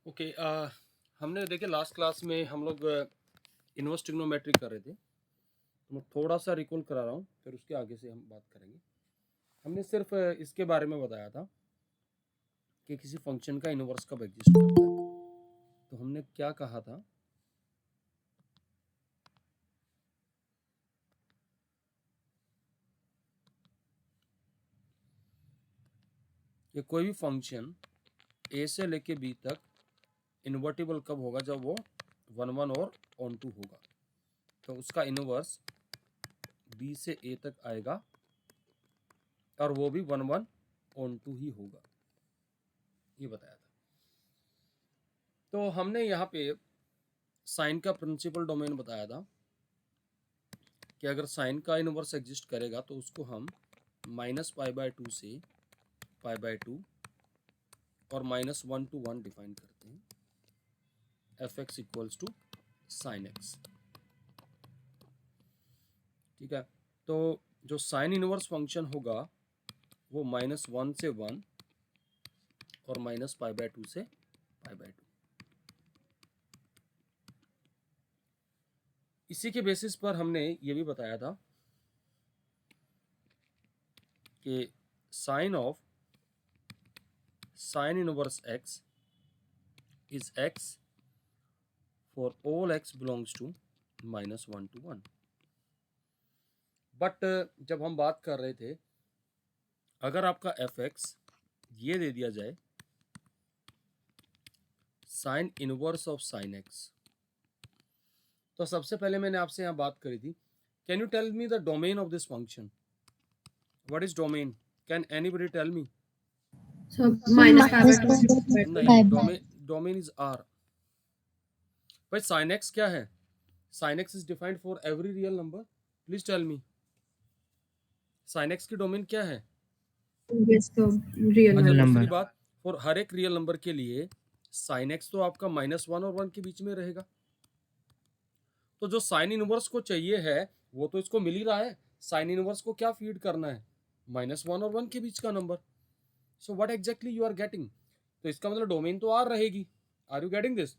Okay. हमने देखिए last class में हम लोग इनवर्स ट्रिग्नोमेट्री कर रहे थे, तो मैं थोड़ा सा रिकॉल करा रहा हूँ, फिर उसके आगे से हम बात करेंगे। हमने सिर्फ इसके बारे में बताया था कि किसी फंक्शन का इनवर्स कब एग्जिस्ट करता है। तो हमने क्या कहा था कि कोई भी फंक्शन ए से लेके बी तक इन्वर्टिबल कब होगा, जब वो 1 1 और ऑन टू होगा। तो उसका इनवर्स बी से ए तक आएगा और वो भी 1 1 ऑन टू ही होगा, ये बताया था। तो हमने यहाँ पे साइन का प्रिंसिपल डोमेन बताया था कि अगर साइन का इनवर्स एग्जिस्ट करेगा तो उसको हम -π/2 से π/2 और -1 to 1 डिफाइन करते हैं। f(x) equals to sine x. ठीक है, तो जो साइन इनवर्स फंक्शन होगा वो -1 से 1 और -π/2 से π/2। इसी के बेसिस पर हमने ये भी बताया था कि sine of sine inverse x is x for all x belongs to -1 to 1। But जब हम बात कर रहे थे, अगर आपका f(x) ये दे दिया जाए sine inverse of sine x, तो सबसे पहले मैंने आपसे यहाँ बात करी थी, can you tell me the domain of this function? What is domain? Can anybody tell me? So minus pi by 2 by 2. नहीं, डोमेन इज आर। भाई साइन एक्स क्या है? Sine x is defined for every real number. Please tell me, sine x की domain क्या है? Yes, so real अच्छा, number. दूसरी बात, फॉर हर एक रियल नंबर के लिए साइन एक्स तो आपका -1 और 1 के बीच में रहेगा। तो जो साइन इनवर्स को चाहिए है वो तो इसको मिल ही रहा है। साइन इनवर्स को क्या फीड करना है? -1 और 1 के बीच का नंबर। So what exactly you are getting? तो इसका मतलब डोमेन तो आर रहेगी। Are you getting this?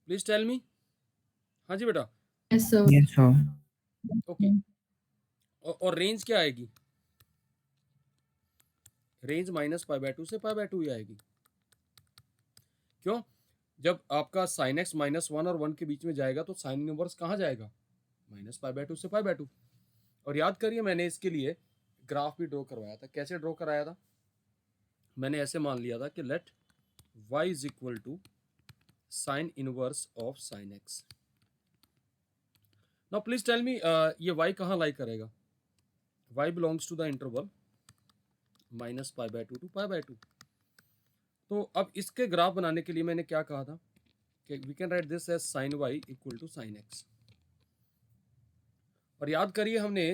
Please tell me. हाँ जी बेटा। Yes, so Yes, sir. Okay. और रेंज क्या आएगी? रेंज -π/2 से π/2 ही आएगी। क्यों? जब आपका साइन एक्स -1 और 1 के बीच में जाएगा तो साइन इनवर्स कहाँ जाएगा? -π/2 से π/2। और याद करिए, मैंने इसके लिए ग्राफ भी ड्रॉ करवाया था। कैसे ड्रॉ कराया था? मैंने ऐसे मान लिया था कि let y is equal to sine inverse of sine x. Now please tell me, ये y कहाँ लाई करेगा? y belongs to the interval -π/2 to π/2। तो अब इसके ग्राफ बनाने के लिए मैंने क्या कहा था कि we can write this as sine y equal to sine x. और याद करिए, हमने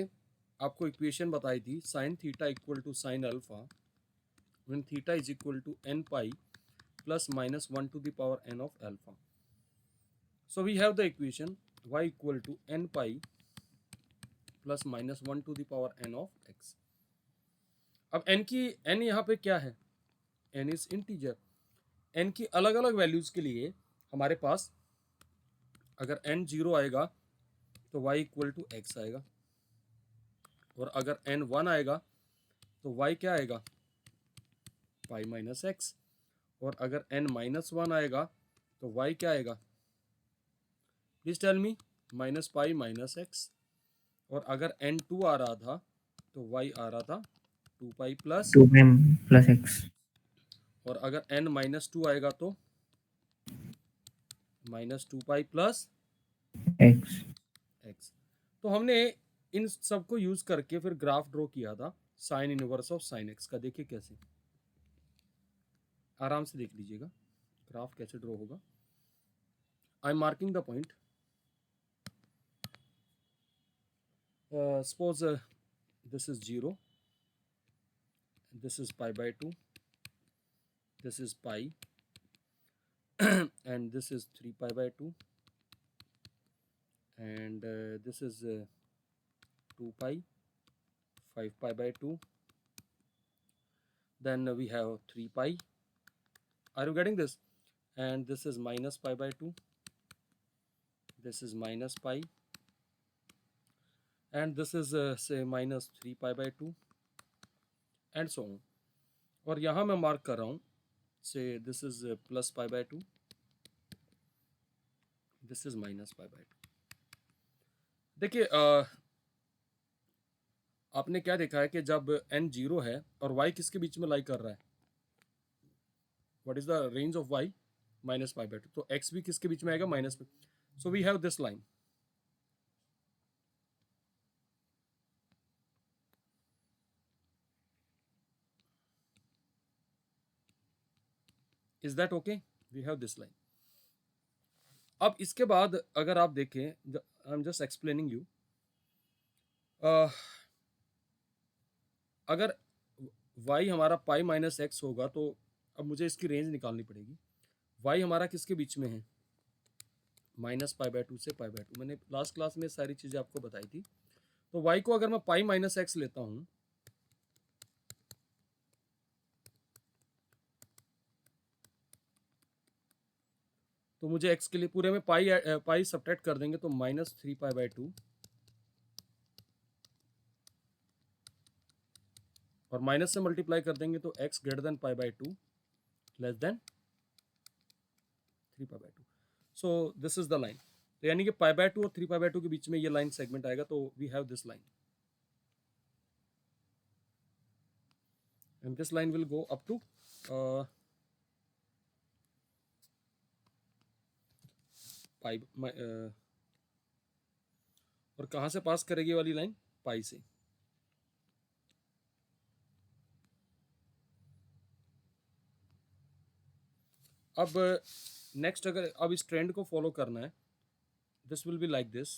आपको इक्वेशन बताई थी sine theta equal to sine alpha when theta is equal to n pi plus -1 to the power n of alpha. So we have the equation y equal to n pi plus -1 to the power n of x. अब n यहाँ पे क्या है? n is integer. n की अलग अलग values के लिए हमारे पास अगर n 0 आएगा तो y इक्वल टू x आएगा, और अगर n 1 आएगा तो y क्या आएगा? Pi minus x. और अगर n -1 आएगा तो y क्या आएगा? Please tell me. -Pi minus x. और अगर n 2 आ रहा था तो y आ रहा था 2 pi plus, 2m plus x. और अगर n -2 आएगा तो -2 पाई प्लस X. एक्स। तो हमने इन सब को यूज करके फिर ग्राफ ड्रॉ किया था sign inverse of sine x का। देखिए कैसे, आराम से देख लीजिएगा ग्राफ कैसे ड्रॉ होगा। आई am marking the point. Suppose this is 0, this is π/2, this is pi, and this is 3 π/2, and this is 2 pi, 5 π/2, then we have 3 pi. Are you getting this? and this is minus pi by 2, this is minus pi, and this is say minus 3 pi by 2 and so on. और यहाँ मैं mark कर रहा हूँ से this is plus pi by 2, this is minus pi by 2. देखिए आपने क्या देखा है कि जब n 0 है और y किसके बीच में लाई कर रहा है, what is the range of y, minus pi by 2, तो x भी किसके बीच में आएगा, माइनस में. So we have this line. Is that okay, we have this line. अब इसके बाद अगर आप देखें, I am just explaining you, अगर y हमारा पाई माइनस एक्स होगा तो अब मुझे इसकी रेंज निकालनी पड़ेगी. y हमारा किसके बीच में है, माइनस पाई बाय 2 से पाई बाय 2. मैंने लास्ट क्लास में सारी चीज़ें आपको बताई थी. तो y को अगर मैं पाई माइनस एक्स लेता हूँ तो मुझे x के लिए पूरे में पाई सब्ट्रैक्ट कर देंगे तो माइनस 3 पाई बाय 2 और माइनस से मल्टीप्लाई कर देंगे तो x greater than pi by 2 less than 3 pi by 2. So this is the line. तो यानी कि पाई बाय 2 और 3 पाई बाय 2 के बीच में ये लाइन सेगमेंट आएगा. तो we have this line and this line will go up to pi और कहाँ से पास करेगी ये वाली लाइन, पाई से. अब नेक्स्ट अगर अब इस ट्रेंड को फॉलो करना है, this will be like this.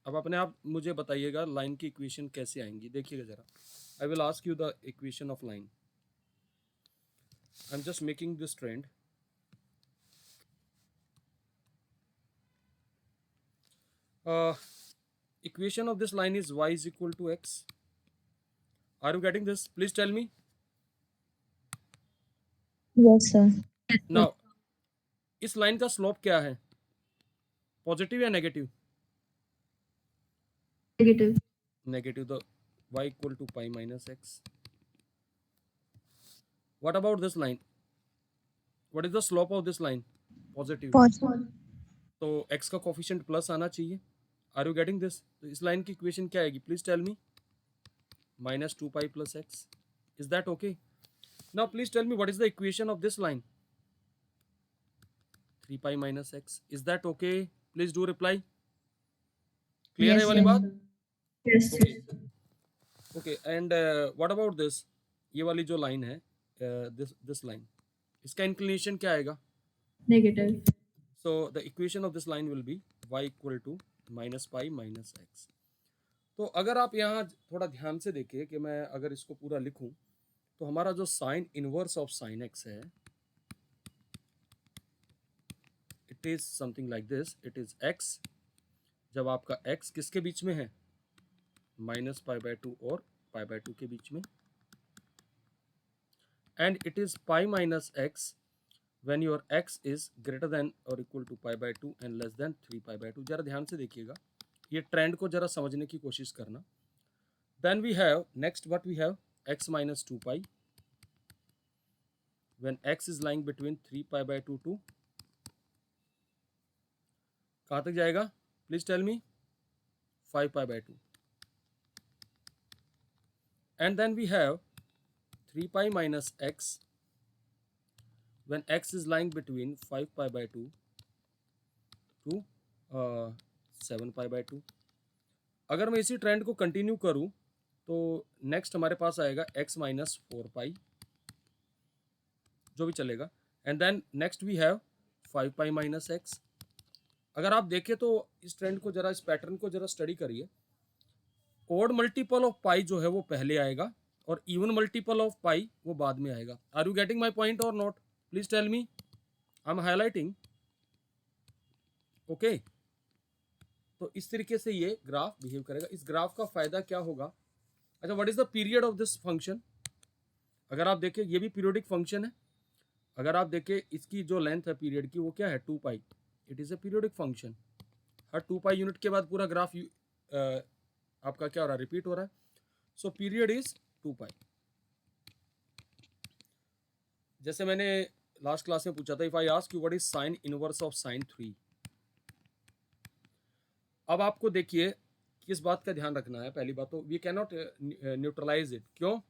अब अपने आप मुझे बताइएगा लाइन की इक्वेशन कैसे आएंगी. देखिएगा जरा, I will ask you the equation of line. I am just making this trend. Equation of this line is y is equal to x. Are you getting this? Please tell me. Yes, sir. Now, इस line का slope क्या है, positive या negative? Negative. Negative. तो y equal to pi minus x. What about this line? What is the slope of this line? Positive. Positive. तो x का coefficient plus आना चाहिए. Are you getting this? तो इस लाइन की equation क्या आएगी, please tell me. Minus 2 pi plus x. Is that okay? Now please tell me what is the equation of this line, 3 pi minus x. Is that okay? Please do reply. Clear है Yes, वाली sir. बात? Yes. Okay. And what about this, ये वाली जो line है, this line, इसका inclination क्या आएगा? Negative. So the equation of this line will be y equal to minus pi minus x. तो अगर आप यहाँ थोड़ा ध्यान से देखें कि मैं अगर इसको पूरा लिखूं तो हमारा जो sign inverse of sign x है, it is something like this. It is x जब आपका x किसके बीच में है, माइनस पाई बाय 2 और पाई बाय 2 के बीच में, and it is pi minus x when your x is greater than or equal to pi by 2 and less than 3 pi by 2. जरा ध्यान से देखिएगा, ये ट्रेंड को जरा समझने की कोशिश करना. then we have next what we have x minus 2 pi when x is lying between 3 pi by 2 to कहाँ तक जाएगा, please tell me. 5 pi by 2. and then we have 3 pi minus x when x is lying between 5 pi by 2 to 7 pi by 2. अगर मैं इसी trend को continue करूं तो next हमारे पास आएगा x माइनस 4 पाई, जो भी चलेगा. And then next we have 5 pi minus x. अगर आप देखें तो इस ट्रेंड को जरा, इस पैटर्न को जरा स्टडी करिए. ओड मल्टीपल ऑफ पाई जो है वो पहले आएगा और इवन मल्टीपल ऑफ पाई वो बाद में आएगा. Are you getting my point or not? Please tell me. I am highlighting. Okay. तो इस तरीके से ये ग्राफ बिहेव करेगा. इस ग्राफ का फायदा क्या होगा? अच्छा, what is the period of this function? अगर आप देखें ये भी पीरियोडिक फंक्शन है अगर आप देखें इसकी जो लेंथ है पीरियड की वो क्या है 2 pi, it is a periodic function. हर 2 पाई यूनिट के बाद पूरा ग्राफ आपका क्या हो रहा है, रिपीट हो रहा है। सो पीरियड इज 2 पाई। जैसे मैंने लास्ट क्लास में पूछा था, if I ask you what is sine inverse of sign 3। अब आपको देखिए किस बात का ध्यान रखना है। पहली बात तो we can not neutralize it. क्यों?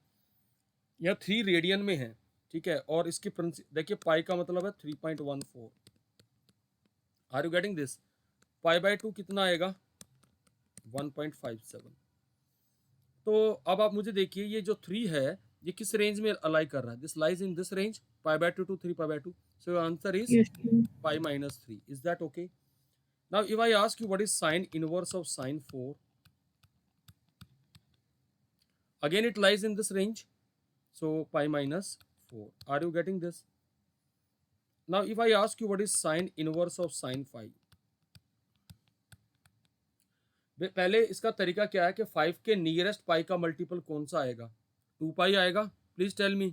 यह 3 रेडियन में है, ठीक है, और इसकी देखिए पाई का मतलब है 3.14। Are you getting this? Pi by 2 कितना आएगा? 1.57। तो अब आप मुझे देखिए ये जो 3 है ये किस रेंज में अलाई कर रहा है? This lies in this range, pi by 2 to 3 pi by 2। So your answer is Yes. Pi minus 3। Is that okay? Now if I ask you what is sine inverse of sign 4, again it lies in this range, so pi minus 4। Are you getting this? Now if I ask you what is sine inverse of sine 5, पहले इसका तरीका क्या है कि 5 के nearest पाई का multiple कौन सा आएगा? 2 पाई आएगा। Please tell me.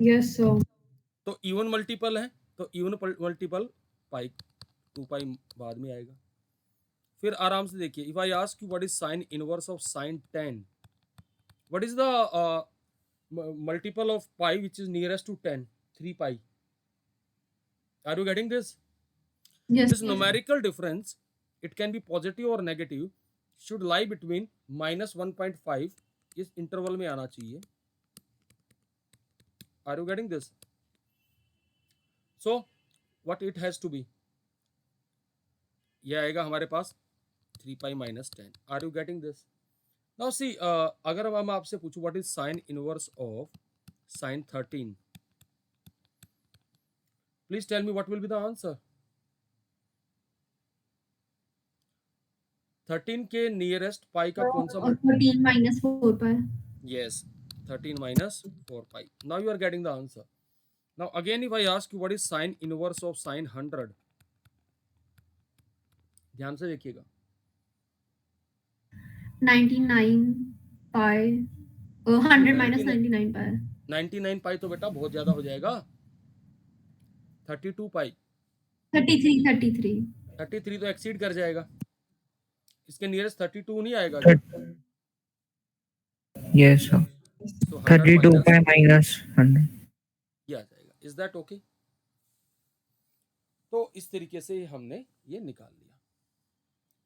Yes, sir. तो इवन मल्टीपल है, तो इवन मल्टीपल पाई 2 पाई बाद में आएगा। फिर आराम से देखिए, if I ask you what is sine inverse of sign 10, what is the multiple of pi which is nearest to 10? 3 pi. Are you getting this? Yes. This numerical difference, it can be positive or negative, should lie between minus 1.5, इस interval में आना चाहिए। Are you getting this? So what it has to be? ये आएगा हमारे पास 3 pi minus 10। Are you getting this? Now see, अगर मैं आपसे पूछूं what is sin inverse of sin 13, please tell me what will be the answer? 13 के nearest पाई का कौन सा? 13 minus 4 pi. Yes, 13 minus 4 pi. Now you are getting the answer. Now again if I ask you what is sin inverse of sin 100, ध्यान से देखिएगा। 99 pi. 100 minus 99 pi. 99 पाई तो बेटा बहुत ज्यादा हो जाएगा। 32 पाई। 33. 33 तो एक्सीड कर जाएगा। इसके नियरेस्ट 32 नहीं आएगा। Yes, sir. So 32 pi minus 100. ये आ जाएगा। Is that okay? तो इस तरीके से हमने ये निकाल लिया।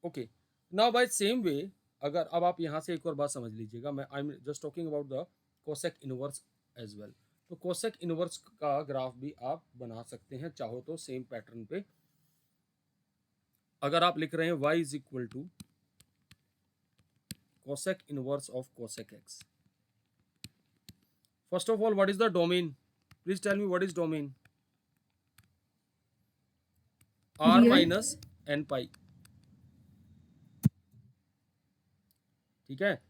Okay, now by same way, अगर अब आप यहाँ से एक और बात समझ लीजिएगा, मैं I am just talking about the cosec inverse as well. तो कोसेक इनवर्स का ग्राफ भी आप बना सकते हैं चाहो तो सेम पैटर्न पे। अगर आप लिख रहे हैं y is equal to cosec inverse of cosec x, first of all what is the domain? Please tell me what is domain? r minus n pi, ठीक है।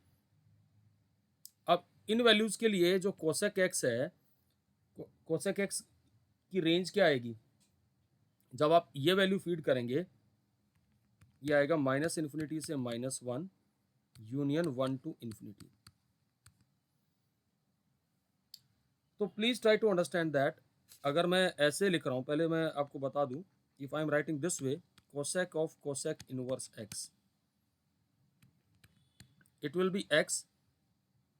अब इन वैल्यूज के लिए जो कोसेक एक्स है, कोसेक एक्स की range क्या आएगी? जब आप ये वैल्यू फीड करेंगे ये आएगा माइनस इन्फिनिटी से -1 यूनियन 1 to इन्फिनिटी। तो please try to understand that. अगर मैं ऐसे लिख रहा हूं, पहले मैं आपको बता दूं, if I am writing this way, cosec of cosec inverse x, it will be x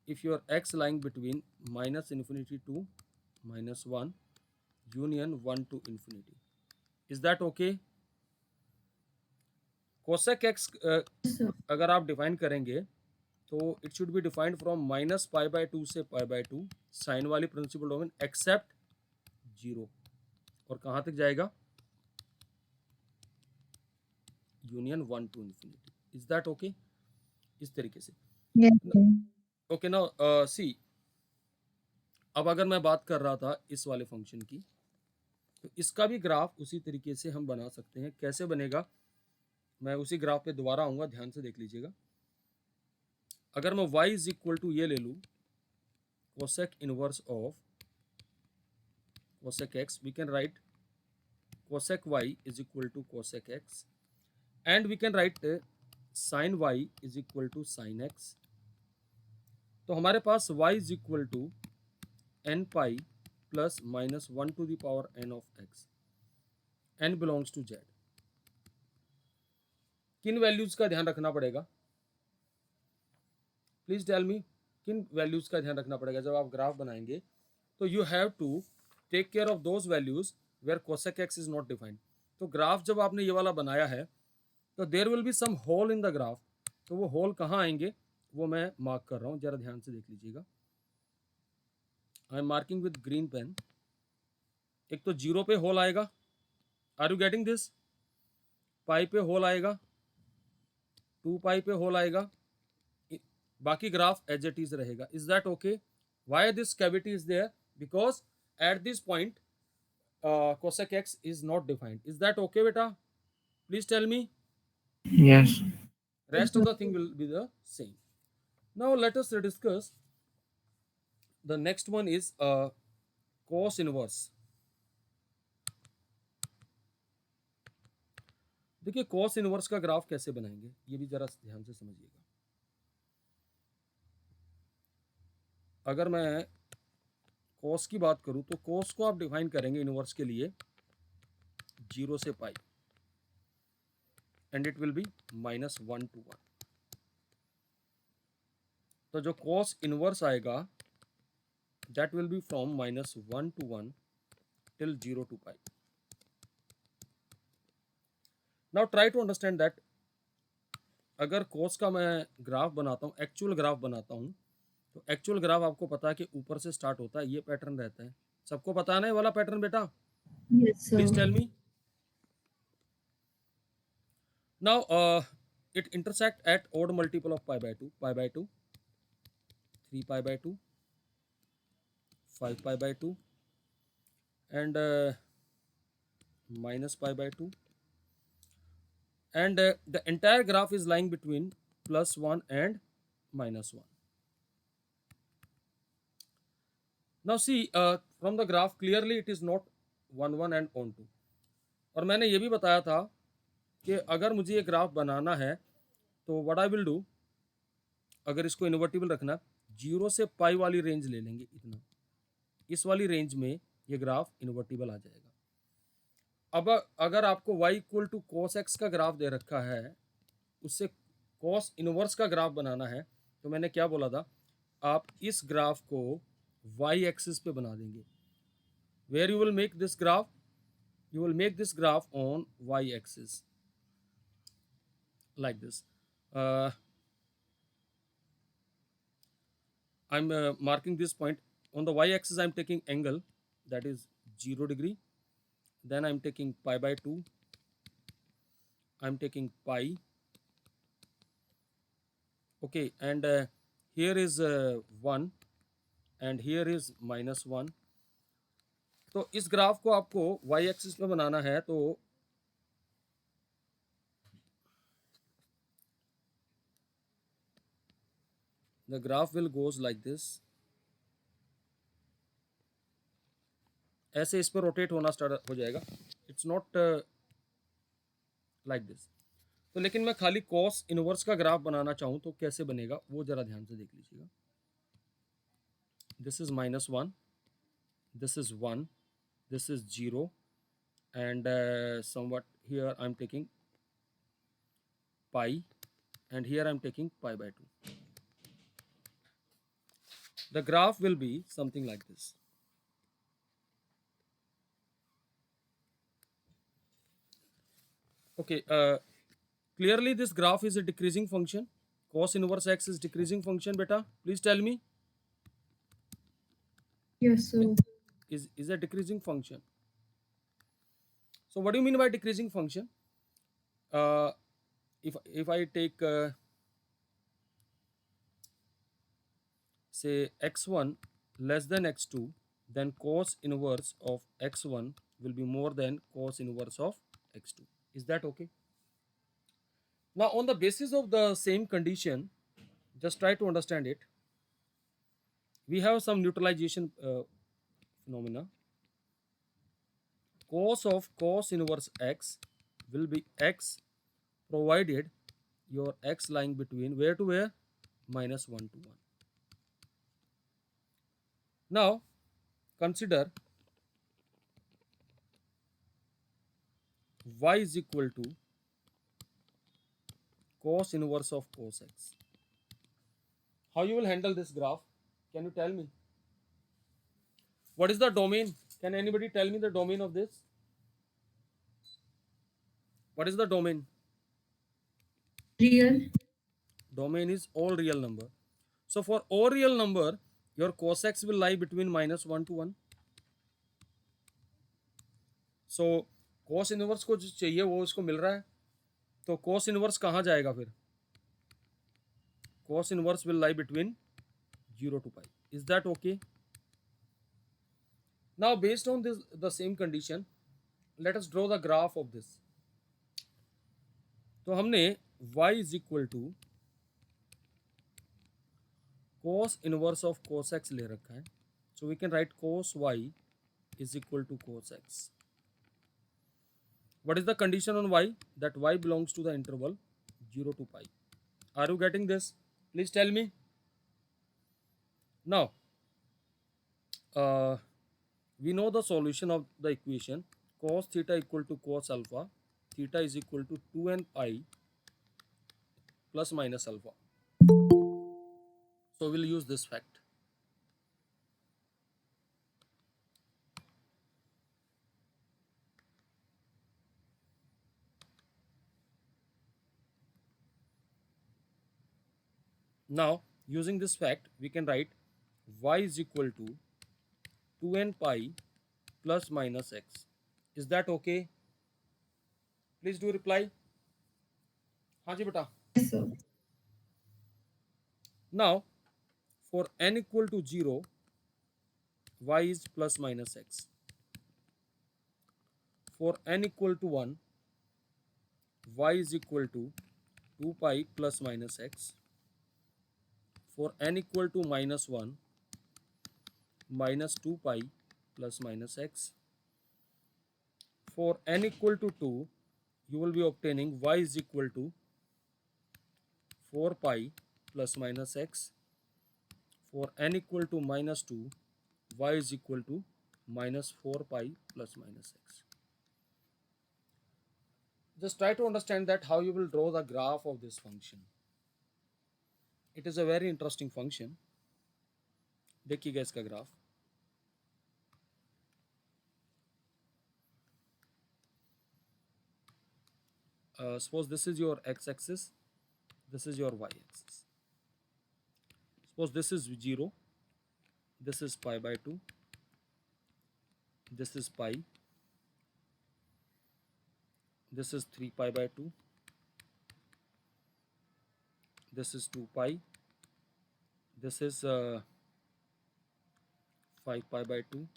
if your x lying between minus infinity to -1 union 1 to infinity. Is that okay? cosec x अगर आप define करेंगे तो it should be defined from -π/2 से π/2 sign वाली principal domain accept 0, और कहाँ तक जाएगा? Union 1 to infinity. Is that okay? इस तरीके से। ओके, नाउ सी, अब अगर मैं बात कर रहा था इस वाले फंक्शन की, तो इसका भी ग्राफ उसी तरीके से हम बना सकते हैं। कैसे बनेगा? मैं उसी ग्राफ पे दोबारा आऊंगा, ध्यान से देख लीजिएगा। अगर मैं y इज इक्वल टू ये ले लूँ, cosec inverse of cosec x, we can write cosec y is equal to cosec x, and we can write sine y is equal to sine x। तो हमारे पास y is equal to n pi plus minus 1 to the power n of x. n belongs to z. किन values का ध्यान रखना पड़ेगा? Please tell मी, किन values का ध्यान रखना पड़ेगा जब आप ग्राफ बनाएंगे? तो you have to take care of those values where cosec x is not defined. तो ग्राफ जब आपने ये वाला बनाया है तो there will be some hole in the graph. तो वो होल कहाँ आएंगे वो मैं मार्क कर रहा हूँ, जरा ध्यान से देख लीजिएगा. I am marking with green pen. एक तो 0 पे होल आएगा. Are you getting this? Pi पे होल आएगा, 2 पाई पे होल आएगा. बाकी ग्राफ एज इट इज रहेगा. Is that okay? Why this cavity is there? Because at this point cosec x is not defined. Is that okay, beta? Please tell me. Yes. Rest of the thing will be the same. Now let us discuss. The next one is cos inverse. देखिए cos inverse का graph कैसे बनाएंगे ये भी जरा ध्यान से समझिएगा. अगर मैं cos की बात करूं तो cos को आप डिफाइन करेंगे इनवर्स के लिए 0 से pi and it will be -1 to 1. तो जो cos इनवर्स आएगा that will be from -1 to 1 till 0 to pi. Now try to understand that अगर cos का मैं ग्राफ बनाता हूँ, एक्चुअल ग्राफ बनाता हूँ, तो एक्चुअल ग्राफ आपको पता है कि ऊपर से स्टार्ट होता है, ये पैटर्न रहता है. सबको पता है ना ये वाला पैटर्न बेटा? Yes, sir. Please tell me. Now it intersect at odd multiple of pi by 2, 3 pi by 2, 5 pi by 2 and minus pi by 2, and the entire graph is lying between +1 and -1. Now see from the graph clearly it is not 1 1 and on 2. और मैंने ये भी बताया था कि अगर मुझे ये ग्राफ बनाना है तो व्हाट आई विल डू, अगर इसको इन्वर्टिबल रखना 0 से पाई वाली रेंज ले लेंगे. इतना इस वाली रेंज में ये ग्राफ इन्वर्टिबल आ जाएगा. अब अगर आपको y इक्वल टू cos x का ग्राफ दे रखा है, उससे cos इनवर्स का ग्राफ बनाना है, तो मैंने क्या बोला था, आप इस ग्राफ को y एक्सिस पे बना देंगे. Where you will make this graph? You will make this graph on y axis like this. I'm marking this point. On the y axis I'm taking angle that is 0 degree, then I'm taking pi by 2, I'm taking pi, okay, and here is 1 and here is -1. तो इस graph को आपको y axis पे बनाना है तो the graph will goes like this. ऐसे इस पर रोटेट होना स्टार्ट हो जाएगा. It's not like this. तो लेकिन मैं खाली cos इनवर्स का ग्राफ बनाना चाहूँ तो कैसे बनेगा वो जरा ध्यान से देख लीजिएगा. This is -1, this is 1, this is 0, and somewhat here I'm taking pi and here I'm taking pi by 2. The graph will be something like this. Okay, clearly this graph is a decreasing function. Cos inverse x is decreasing function, beta. Please tell me. Yes, sir. Is a decreasing function. So what do you mean by decreasing function? If I take say x1 less than x2, then cos inverse of x1 will be more than cos inverse of x2. Is that okay? Now on the basis of the same condition, just try to understand it. We have some neutralization phenomena. Cos of cos inverse x will be x provided your x lying between where to where? -1 to 1. Now consider y is equal to cos inverse of cos x. How you will handle this graph? Can you tell me? What is the domain? Can anybody tell me the domain of this? What is the domain? Real. Domain is all real number. So for all real number, your cos x will lie between -1 to 1. So cos inverse को जो चाहिए वो इसको मिल रहा है, तो cos inverse कहाँ जाएगा फिर? Cos inverse will lie between 0 to pi. Is that okay? Now based on this, the same condition, let us draw the graph of this. तो हमने y is equal to cos inverse of cos x ले रखा है. So we can write cos y is equal to cos x. What is the condition on y? That y belongs to the interval 0 to pi. Are you getting this? Please tell me. Now, we know the solution of the equation cos theta equal to cos alpha. Theta is equal to 2n pi plus minus alpha. So we'll use this fact. Now, using this fact, we can write y is equal to 2n pi plus minus x. Is that okay? Please do reply. हाँ जी बेटा. Yes, sir. Now, for n equal to 0, y is plus minus x. For n equal to 1, y is equal to 2 pi plus minus x. For n equal to minus 1, minus 2 pi plus minus x. For n equal to 2, you will be obtaining y is equal to 4 pi plus minus x. For n equal to minus 2, y is equal to minus 4 pi plus minus x. Just try to understand that how you will draw the graph of this function. It is a very interesting function. देखिएगा इसका graph. Suppose this is your x-axis, this is your y-axis. Suppose this is 0, this is pi by 2, this is pi, this is 3 pi by 2, this is 2 pi, this is 5 pi by 2,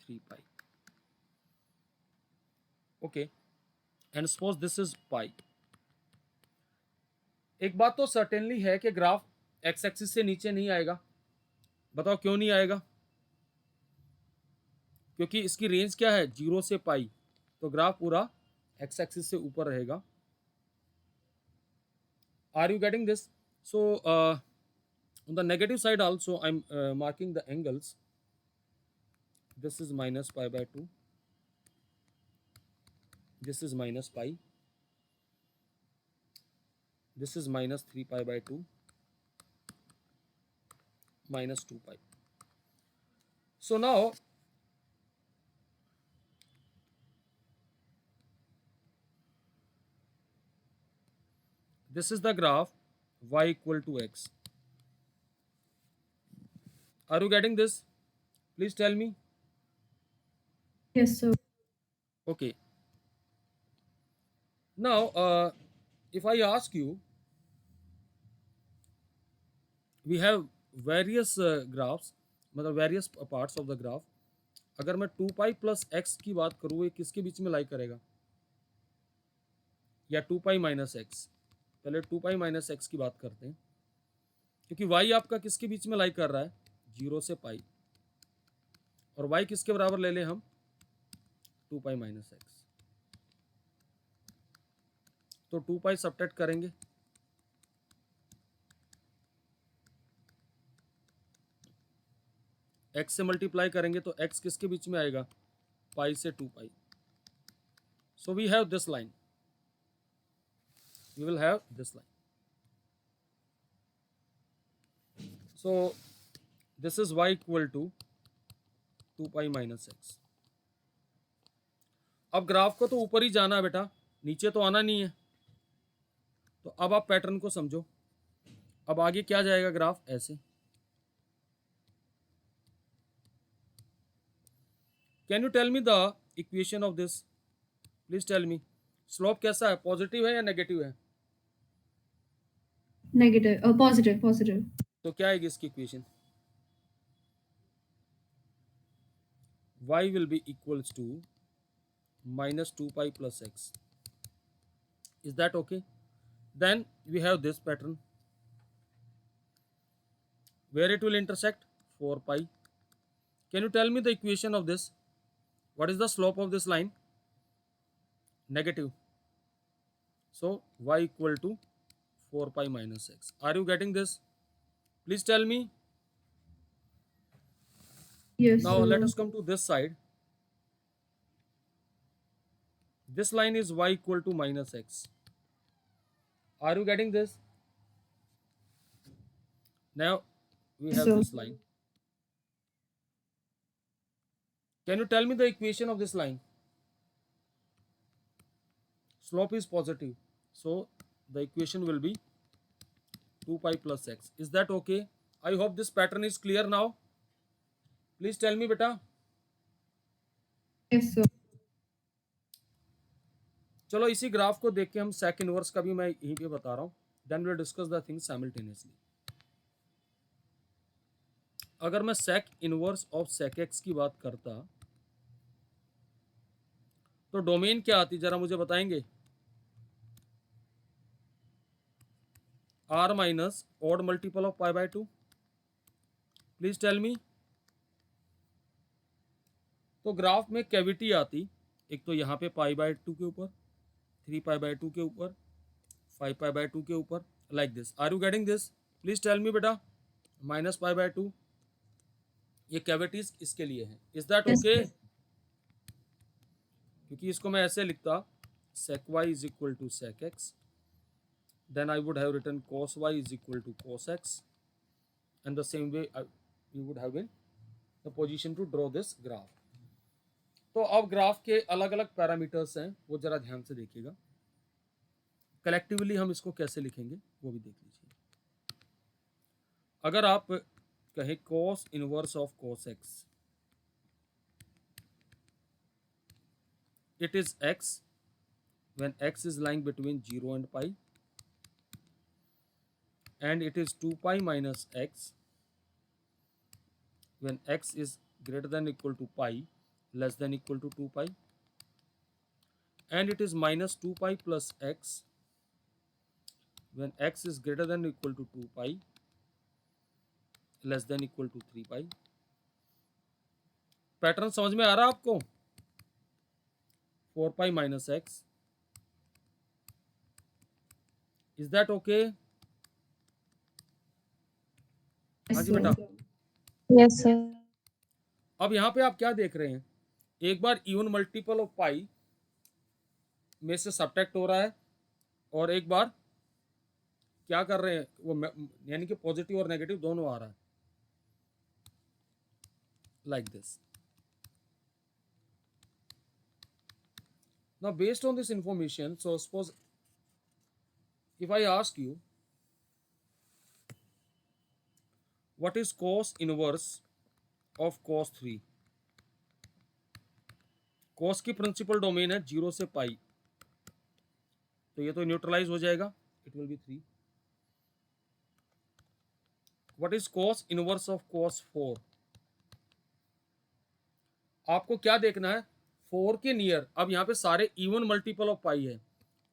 3 pi. Okay, and suppose this is pi. एक बात तो certainly है कि graph x axis से नीचे नहीं आएगा. बताओ क्यों नहीं आएगा? क्योंकि इसकी रेंज क्या है? 0 से पाई. तो ग्राफ पूरा एक्स एक्सिस से ऊपर रहेगा. Are you getting this? So on the negative side also I'm marking the angles. This is minus pi by 2. This is minus pi. This is minus 3 pi by 2. Minus 2 pi. So now this is the graph y equal to x. Are you getting this? Please tell me. Yes, sir. Okay. Now if I ask you, we have various graphs, मतलब various parts of the graph. अगर मैं 2 pi plus x की बात करूँ, ये किसके बीच में लाई करेगा? या 2 पाई माइनस एक्स. पहले 2 पाई माइनस एक्स की बात करते हैं, क्योंकि y आपका किसके बीच में लाई कर रहा है? 0 से पाई. और y किसके बराबर ले लें हम? 2 पाई माइनस एक्स. तो 2 पाई सबट्रैक्ट करेंगे, x से मल्टीप्लाई करेंगे तो x किसके बीच में आएगा, पाई से 2 पाई. So we have this line. We will have this line. So this is y equal to 2 pi minus x. अब ग्राफ को तो ऊपर ही जाना है बेटा, नीचे तो आना नहीं है. तो अब आप पैटर्न को समझो. अब आगे क्या जाएगा ग्राफ, ऐसे. Can you tell me the equation of this, please tell me. Slope कैसा है, पॉजिटिव है या नेगेटिव है? Negative. Positive. Positive. तो क्या आएगी इसकी equation, y will be equals to minus 2 pi plus x. Is that okay? Then we have this pattern where it will intersect 4 pi. Can you tell me the equation of this? What is the slope of this line? Negative. So y equal to 4 pi minus x. Are you getting this? Please tell me. Yes, Now sir. let us come to this side. This line is y equal to minus x. Are you getting this? Now we have Sir. this line. Can you tell me the equation of this line? Slope is positive, so the equation will be 2 pi plus x. Is that okay? I hope this pattern is clear now. Please tell me beta. Yes, sir. चलो इसी graph को देख के हम sec inverse का भी मैं यहीं पे बता रहा हूँ. Then we'll discuss the things simultaneously. अगर मैं sec inverse of sec x की बात करता तो डोमेन क्या आती, जरा मुझे बताएंगे. r minus odd multiple of pi by 2. Please tell me. तो ग्राफ में कैविटी आती, एक तो यहाँ पे पाई बाय 2 के ऊपर, 3 पाई बाय 2 के ऊपर, 5 पाई बाय 2 के ऊपर, like this. Are you getting this? Please tell me बेटा. माइनस पाई बाय 2, ये कैविटीज इसके लिए है. Is that Yes, okay? sir. क्योंकि इसको मैं ऐसे लिखता, sec y is equal to sec x, then I would have written cos y is equal to cos x, and the same way you would have been the position to draw this graph. तो अब graph के अलग अलग parameters हैं, वो जरा ध्यान से देखिएगा. कलेक्टिवली हम इसको कैसे लिखेंगे वो भी देख लीजिए. अगर आप कहें cos inverse of cos x, it is x when x is lying between 0 and pi, and it is 2 pi minus x when x is greater than equal to pi less than equal to 2 pi, and it is minus 2 pi plus x when x is greater than equal to 2 pi less than equal to 3 pi. Pattern समझ में आ रहा है आपको? 4 pi minus x. Is that okay? हाँ Yes, जी बेटा. sir. Yes, sir. अब यहाँ पे आप क्या देख रहे हैं, एक बार इवन मल्टीपल ऑफ पाई में से सब्ट्रैक्ट हो रहा है, और एक बार क्या कर रहे हैं वो, यानी कि पॉजिटिव और नेगेटिव दोनों आ रहा है, like this. Now based on this information, so suppose if I ask you what is cos inverse of cos 3, cos की प्रिंसिपल डोमेन है 0 से पाई, तो ये तो न्यूट्रलाइज हो जाएगा, it will B 3. What is cos inverse of cos 4? आपको क्या देखना है, 4 के नियर. अब यहाँ पे सारे इवन मल्टीपल ऑफ पाई है,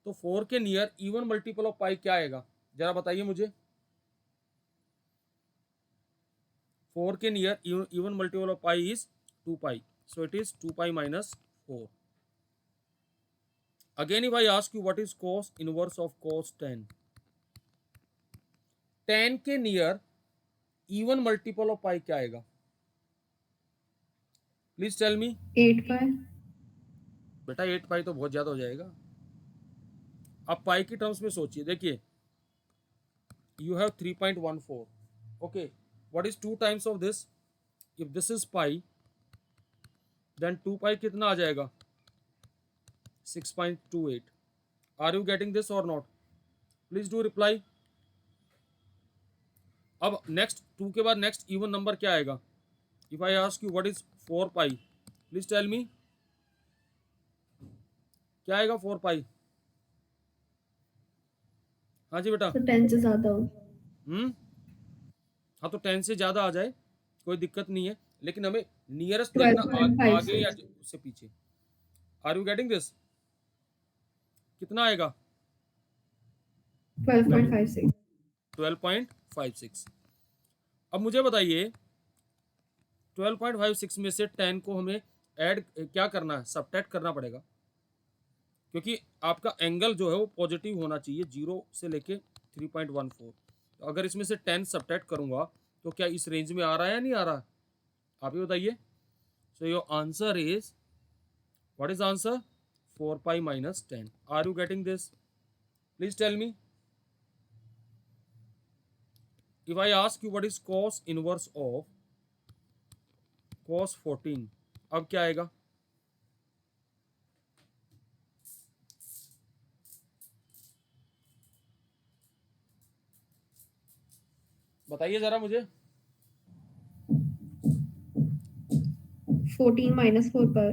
तो 4 के नियर इवन मल्टीपल ऑफ पाई क्या आएगा, जरा बताइए मुझे. 4 के near even multiple of pi is 2 pi, so it is 2 pi minus 4. Again if I ask you what is cos inverse of cos 10, 10 के नियर इवन मल्टीपल ऑफ पाई क्या आएगा, please tell me 8 pi. बेटा 8 पाई तो बहुत ज्यादा हो जाएगा। आप पाई की टर्म्स में सोचिए, देखिए you have 3.14, okay, what is 2 times of this? If this is pi then 2 pi कितना आ जाएगा? 6.28. Are you getting this or not? Please do reply. अब नेक्स्ट 2 के बाद नेक्स्ट इवन नंबर क्या आएगा? If I ask you what is 4 pi, please tell me क्या आएगा 4 पाई? हाँ जी बेटा। तो 10 से ज्यादा हो. हाँ तो 10 से ज्यादा आ जाए कोई दिक्कत नहीं है, लेकिन हमें नियरेस्ट देखना आगे या 12.56. उससे पीछे। Are you getting this? कितना आएगा? 12.56. 12.56। अब मुझे बताइए 12.56 में से 10 को हमें ऐड क्या करना है? सब्ट्रैक्ट करना पड़ेगा, क्योंकि आपका एंगल जो है वो पॉजिटिव होना चाहिए 0 से लेके 3.14। तो अगर इसमें से 10 सब्ट्रैक्ट करूंगा तो क्या इस रेंज में आ रहा है या नहीं आ रहा? आप ही बताइए। So your answer is, what is answer? 4 pi minus 10। Are you getting this? Please tell me. If I ask you what is cos inverse of cos 14, अब क्या आएगा? बताइए जरा मुझे। 14 minus 4 pi.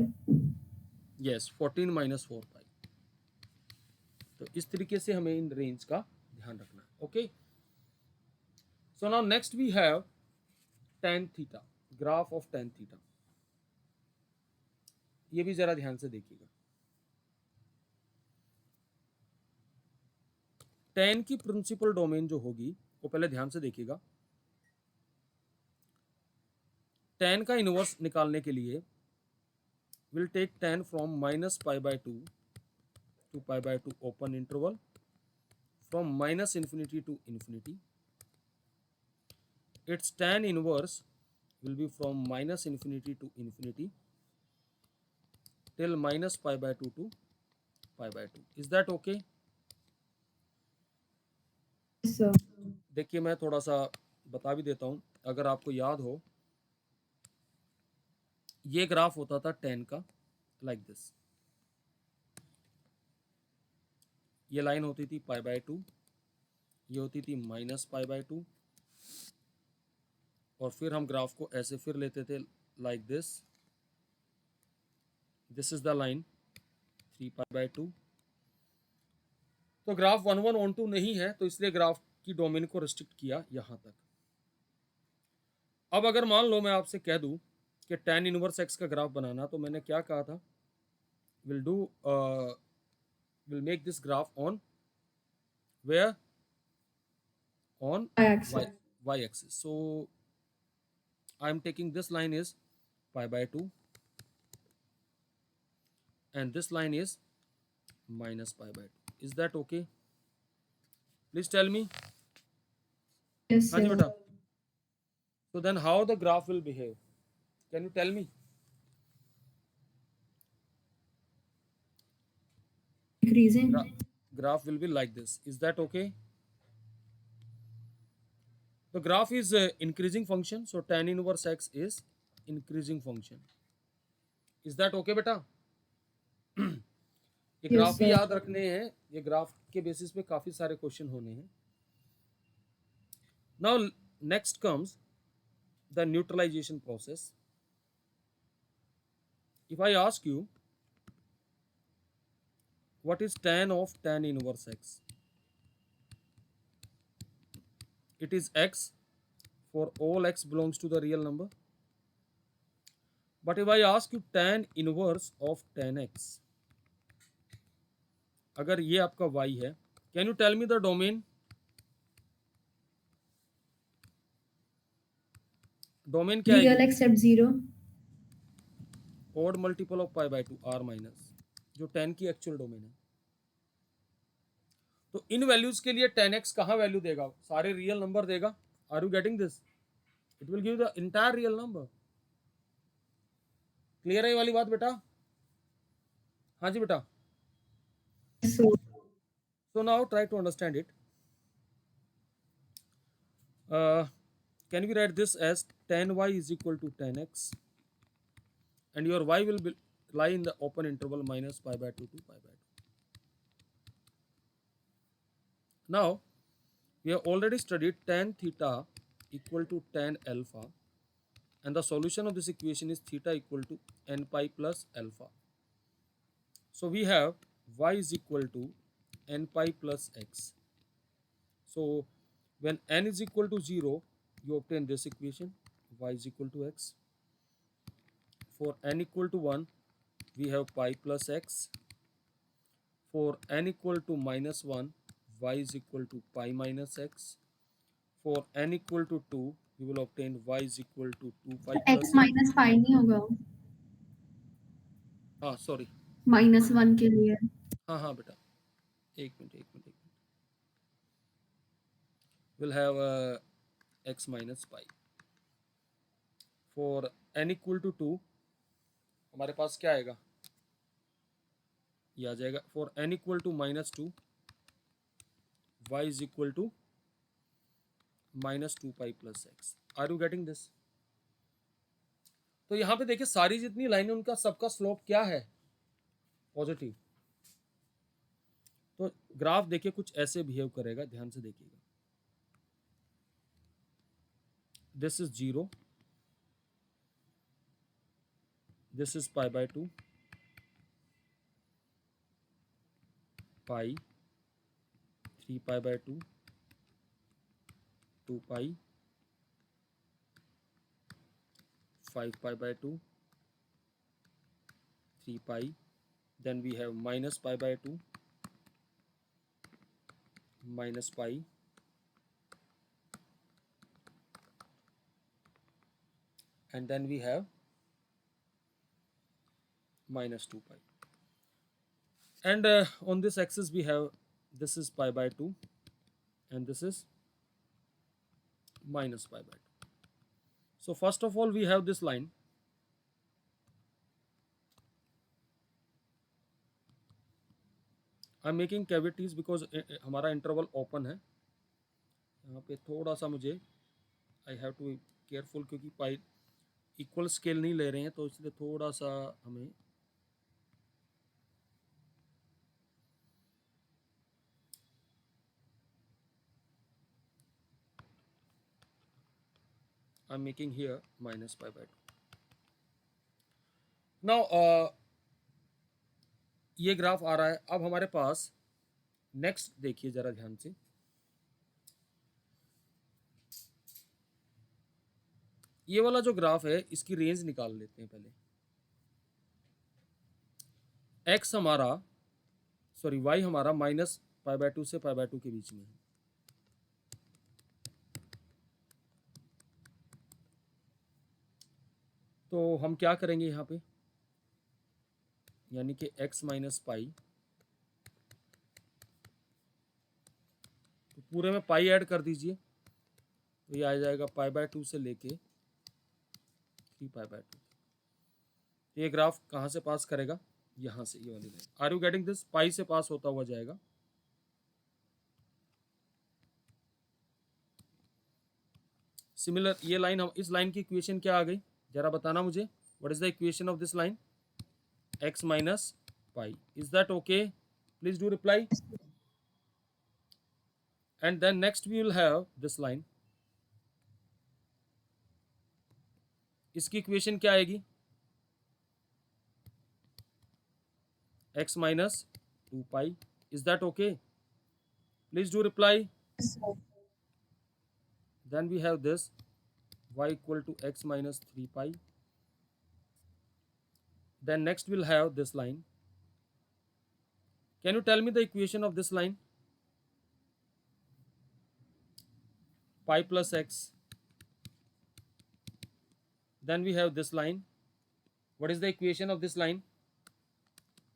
यस 14 माइनस 4 पाई। तो इस तरीके से हमें इन रेंज का ध्यान रखना है। Okay, so now next we have tan theta, graph of tan theta. ये भी जरा ध्यान से देखिएगा। tan की प्रिंसिपल डोमेन जो होगी वो पहले ध्यान से देखिएगा। tan का इनवर्स निकालने के लिए will take tan from minus pi by 2 to pi by 2 open interval, from minus infinity to infinity. Its tan inverse will be from minus infinity to infinity till minus pi by 2 to pi by 2. Is that okay? Yes, sir. देखिए मैं थोड़ा सा बता भी देता हूँ, अगर आपको याद हो ये ग्राफ होता था tan का लाइक दिस। ये लाइन होती थी पाई बाय 2, ये होती थी माइनस पाई बाय 2, और फिर हम ग्राफ को ऐसे फिर लेते थे like this. This is the line 3 pi by 2। तो ग्राफ 1 1 ऑन 2 नहीं है, तो इसलिए ग्राफ की डोमेन को रिस्ट्रिक्ट किया यहां तक। अब अगर मान लो मैं आपसे कह दूं कि tan इनवर्स x का ग्राफ बनाना, तो मैंने क्या कहा था? Will make this graph on where? On Y-axis. y axis. So I am taking this line is pi by 2 and this line is minus pi by 2. Is that okay? Please tell me. Yes, हाँ जी sir. बेटा। So then how the graph will behave? Can you tell me? Decreasing. Graph will be like this. Is that okay? The graph is increasing function, so tan inverse x is increasing function. Is that okay बेटा? ये Yes, graph भी sir. याद रखने हैं, ये graph के basis पे काफी सारे क्वेश्चन होने हैं। Now next comes the neutralization process. If I ask you what is tan of tan inverse x, it is x for all x belongs to the real number. But if I ask you tan inverse of tan x, अगर ये आपका y है, can you tell me the domain? Domain क्या Real है? except 0. Odd multiple of pi by 2 r minus, जो tan की actual domain है। तो इन वैल्यूज के लिए tan x कहाँ वैल्यू देगा? सारे रियल नंबर देगा। Are you getting this? It will give the entire real number. Clear है ये वाली बात बेटा? हाँ जी बेटा. Yes, sir. So now try to understand it. Can we write this as tan y is equal to tan x, and your y will lie in the open interval minus pi by 2 to pi by 2. Now we have already studied tan theta equal to tan alpha, and the solution of this equation is theta equal to n pi plus alpha. So we have y is equal to n pi plus x. So when n is equal to 0, you obtain this equation, y is equal to x. For n equal to 1, we have pi plus x. For n equal to minus 1, y is equal to pi minus x. For n equal to 2, we will obtain y is equal to 2 pi X plus x. minus pi नहीं होगा हाँ sorry, -1 के लिए. हाँ बेटा, एक minute. We'll have x minus pi. For n equal to 2, हमारे पास क्या आएगा? ये आ जाएगा. For n equal to minus 2, y is equal to minus 2 pi plus x. Are you getting this? तो यहाँ पे देखिए सारी जितनी लाइनें उनका सबका स्लोप क्या है? पॉजिटिव. तो ग्राफ देखिए कुछ ऐसे बिहेव करेगा, ध्यान से देखिएगा. This is 0. This is pi by 2. Pi, 3 pi by 2, 2 pi, 5 pi by 2, 3 pi. Then we have minus pi by 2, minus pi, and then we have minus 2 pi. And on this axis we have, this is pi by 2 and this is minus pi by 2. So first of all we have this line. I am making cavities because हमारा interval open है. यहाँ पे थोड़ा सा मुझे I have to careful, क्योंकि pi equal scale नहीं ले रहे हैं, तो इसलिए थोड़ा सा हमें I am making here minus pi by 2. Now ये ग्राफ आ रहा है. अब हमारे पास नेक्स्ट देखिए जरा ध्यान से. ये वाला जो ग्राफ है इसकी रेंज निकाल लेते हैं पहले. x हमारा सॉरी y हमारा माइनस पाई बाय 2 से पाई बाय 2 के बीच में है. तो हम क्या करेंगे यहाँ पे, यानी कि x माइनस पाई, तो पूरे में पाई ऐड कर दीजिए, तो ये आ जाएगा पाई बाय 2 से लेके 3 पाई बाय 2. ये ग्राफ कहाँ से पास करेगा? यहाँ से, ये वाली line. Are you getting this? Pi से पास होता हुआ जाएगा. सिमिलर ये लाइन, हम इस लाइन की इक्वेशन क्या आ गई जरा बताना मुझे. What is the equation of this line? x minus pi. Is that okay? Please do reply. And then next we will have this line. इसकी इक्वेशन क्या आएगी? x minus 2 pi. Is that okay? Please do reply. Then we have this y equal to x minus 3 pi. Then next we'll have this line. Can you tell me the equation of this line? Pi plus x. Then we have this line. What is the equation of this line?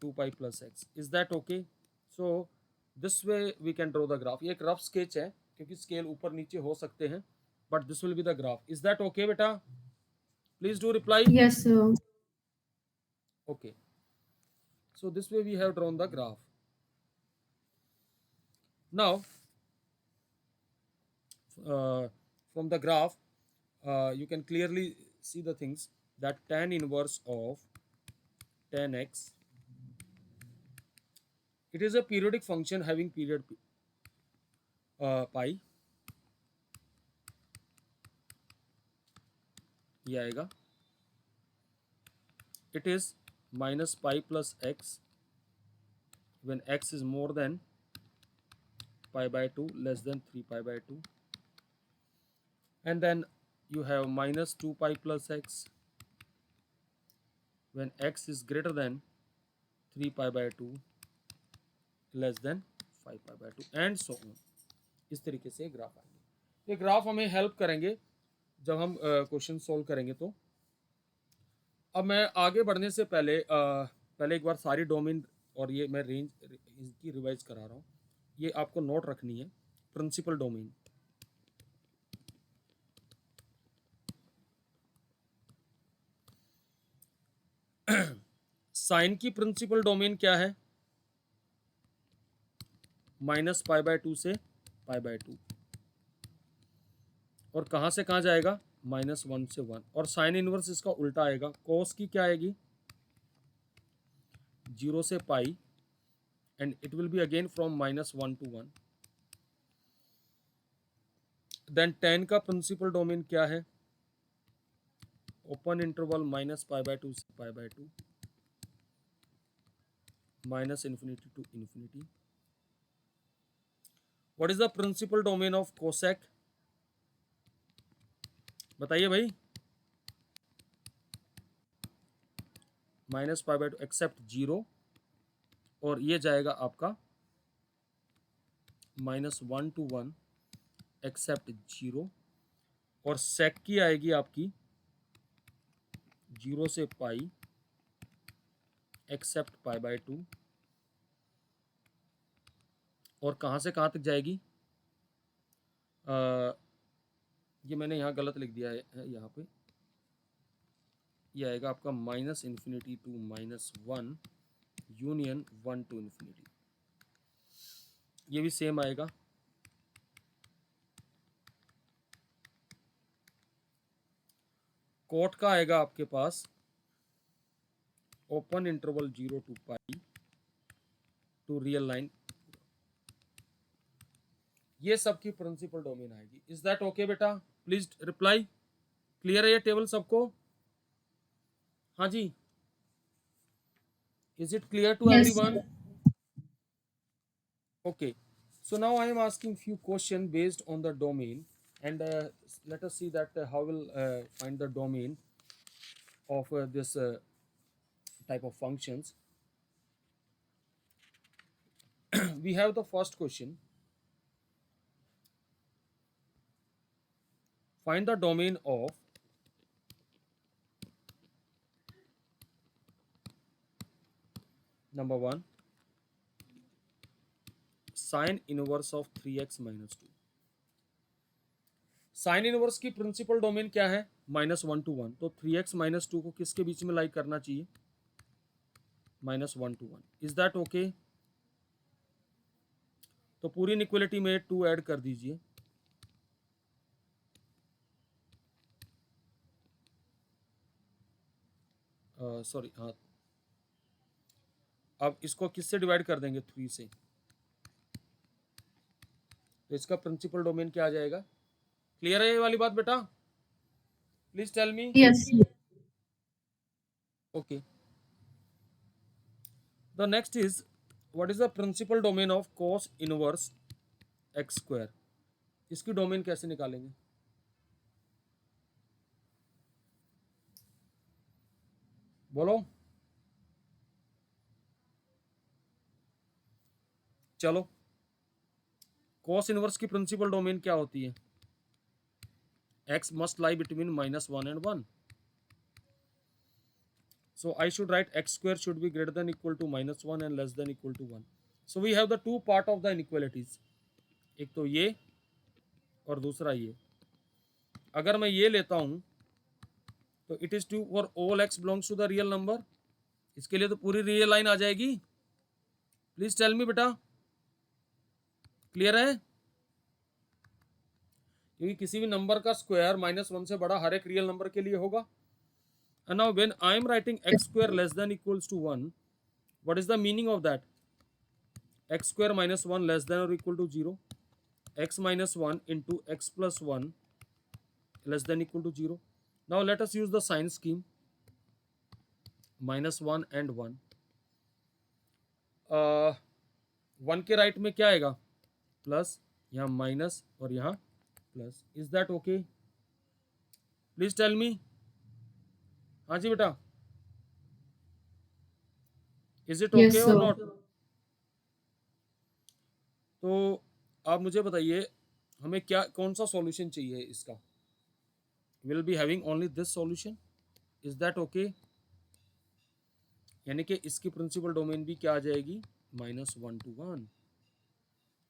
2 pi plus x. Is that okay? So this way we can draw the graph. ये एक rough sketch है क्योंकि scale ऊपर नीचे हो सकते हैं, but this will be the graph. Is that okay बेटा? Please do reply. Yes, sir. Okay, so this way we have drawn the graph. Now from the graph you can clearly see the things that tan inverse of 10x, it is a periodic function having period pi, ये आएगा, it is minus pi plus x when x is more than pi by 2 less than 3 pi by 2, and then you have minus 2 pi plus x when x is greater than 3 pi by 2 less than 5 pi by 2 and so on. इस तरीके से graph आएंगे। ये graph हमें help करेंगे जब हम question solve करेंगे। तो अब मैं आगे बढ़ने से पहले पहले एक बार सारी डोमेन और ये मैं रेंज इसकी रिवाइज करा रहा हूँ, ये आपको नोट रखनी है। प्रिंसिपल डोमेन, साइन की प्रिंसिपल डोमेन क्या है? माइनस पाई बाय 2 से पाई बाय 2, और कहाँ से कहाँ जाएगा? -1 से 1। और साइन इनवर्स इसका उल्टा आएगा। कोस की क्या आएगी? 0 से pi, and it will be again from -1 to 1। Then tan का प्रिंसिपल डोमेन क्या है? Open interval minus pi by 2 से pi by 2, -∞ to ∞। What is the principal domain of cosec? बताइए भाई। माइनस पाई बाय 2 एक्सेप्ट 0, और ये जाएगा आपका -1 to 1 एक्सेप्ट 0, और सेक की आएगी आपकी 0 से पाई एक्सेप्ट पाई बाय 2, और कहाँ से कहाँ तक जाएगी? ये मैंने यहाँ गलत लिख दिया है, यहाँ पे ये आएगा आपका -∞ to -1 यूनियन 1 to ∞। ये भी सेम आएगा। कोट का आएगा आपके पास open interval 0 to pi to real line. ये सबकी प्रिंसिपल डोमेन आएगी। इज दैट ओके बेटा? Please reply. क्लियर है ये टेबल सबको? हाँ जी, is it clear to Yes. Everyone? Okay, so now I am asking few question based on the domain, and let us see that how we'll find the domain of this type of functions. We have the first question. Find the domain of number 1 sin inverse of 3x minus 2। Sine inverse की principal domain क्या है? -1 to 1। तो 3x minus 2 को किसके बीच में लाई करना चाहिए? -1 to 1। Is that okay? तो पूरी इनइक्वालिटी में 2 ऐड कर दीजिए। सॉरी, हाँ, अब इसको किससे डिवाइड कर देंगे? 3 से। तो इसका प्रिंसिपल डोमेन क्या आ जाएगा? क्लियर है ये वाली बात बेटा? Please tell me. Yes. Okay, the next is what is the principal domain of cos inverse x square? इसकी डोमेन कैसे निकालेंगे? बोलो। चलो, cos इनवर्स की प्रिंसिपल डोमेन क्या होती है? x must lie between -1 and 1. So I should write x square should be greater than equal to -1 and less than equal to 1. So we have the two part of the inequalities. एक तो ये और दूसरा ये। अगर मैं ये लेता हूं तो it is true for all x belongs to the real number, इसके लिए तो पूरी रियल लाइन आ जाएगी। प्लीज टेल मी बेटा, क्लियर है? क्योंकि किसी भी नंबर का स्क्वायर -1 से बड़ा हर एक रियल नंबर के लिए होगा। And now when I am writing x square less than equals to 1, what is the meaning of that? X square minus 1 less than or equal to 0. X minus 1 into x plus 1 less than equal to 0. Now let us use the sign scheme. -1 and 1. 1 के right में क्या आएगा? Plus, यहाँ minus और यहाँ plus. Is that okay? Please tell me. हाँ जी बेटा, इज इट Yes, ओके और sir. नॉट? तो आप मुझे बताइए, हमें क्या, कौन सा सॉल्यूशन चाहिए इसका? Will be having only this solution. Is that okay? यानी कि इसकी प्रिंसिपल डोमेन भी क्या आ जाएगी? -1 to 1.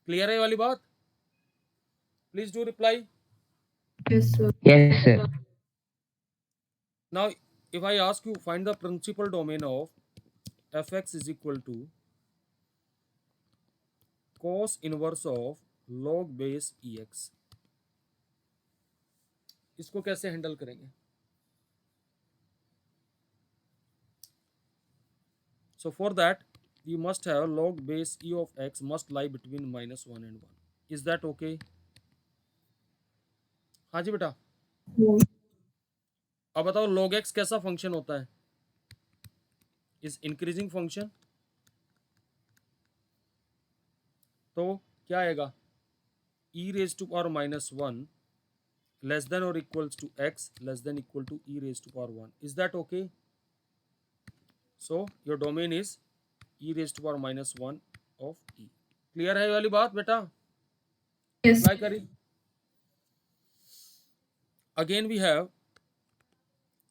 क्लियर है वाली बात? Please do reply. Yes, sir. Yes, sir. Now if I ask you find the principal domain of fx is equal to cos inverse of log base ex, इसको कैसे handle करेंगे? So for that you must have log base e of x must lie between -1 and 1. Is that okay? हाँ जी बेटा, No. अब बताओ log x कैसा function होता है? Is increasing function. तो क्या आएगा? e raised to power -1 less than or equals to x less than equal to e raised to power 1. Is that okay? So your domain is e raised to power -1 of e. Clear है वाली बात बेटा? Yes. Apply करी. Again we have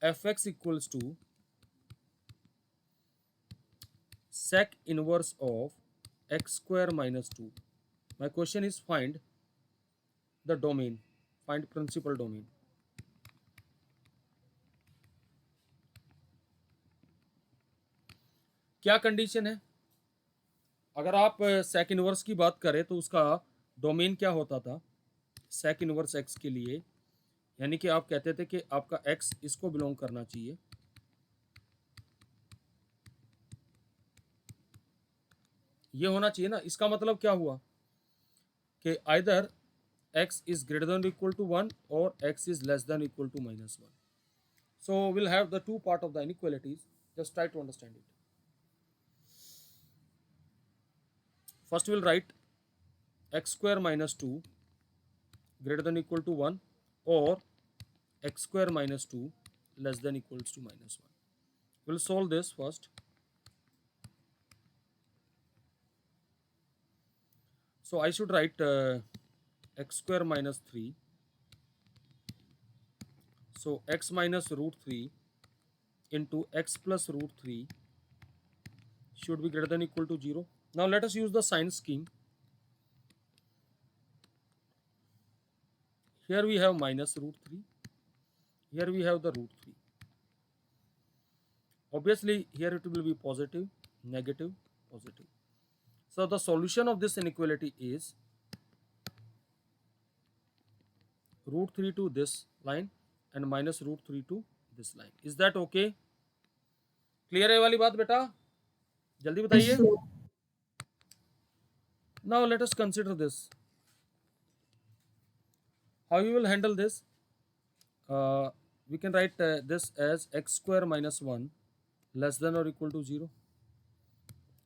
fx equals to sec inverse of x square minus 2. My question is find the domain, find principal domain. क्या condition है? अगर आप sec inverse की बात करें तो उसका डोमेन क्या होता था सेक इनवर्स एक्स के लिए? यानी कि आप कहते थे कि आपका एक्स इसको बिलोंग करना चाहिए. ये होना चाहिए ना. इसका मतलब क्या हुआ कि either x is greater than or equal to 1 or x is less than or equal to -1. So we'll have the two part of the inequalities. Just try to understand it. First we'll write x square minus 2 greater than or equal to 1 or x square minus 2 less than or equals to -1. We'll solve this first. So I should write x square minus 3. So x minus root 3 into x plus root 3 should be greater than or equal to 0. Now let us use the sign scheme. Here we have minus root 3. Here we have the root 3. Obviously here it will be positive, negative, positive. So the solution of this inequality is root 3 to this line and minus root 3 to this line. Is that okay? Clear है वाली बात बेटा? जल्दी Yes, बताइए. sir. Now let us consider this. How you will handle this? We can write this as x square minus 1 less than or equal to 0.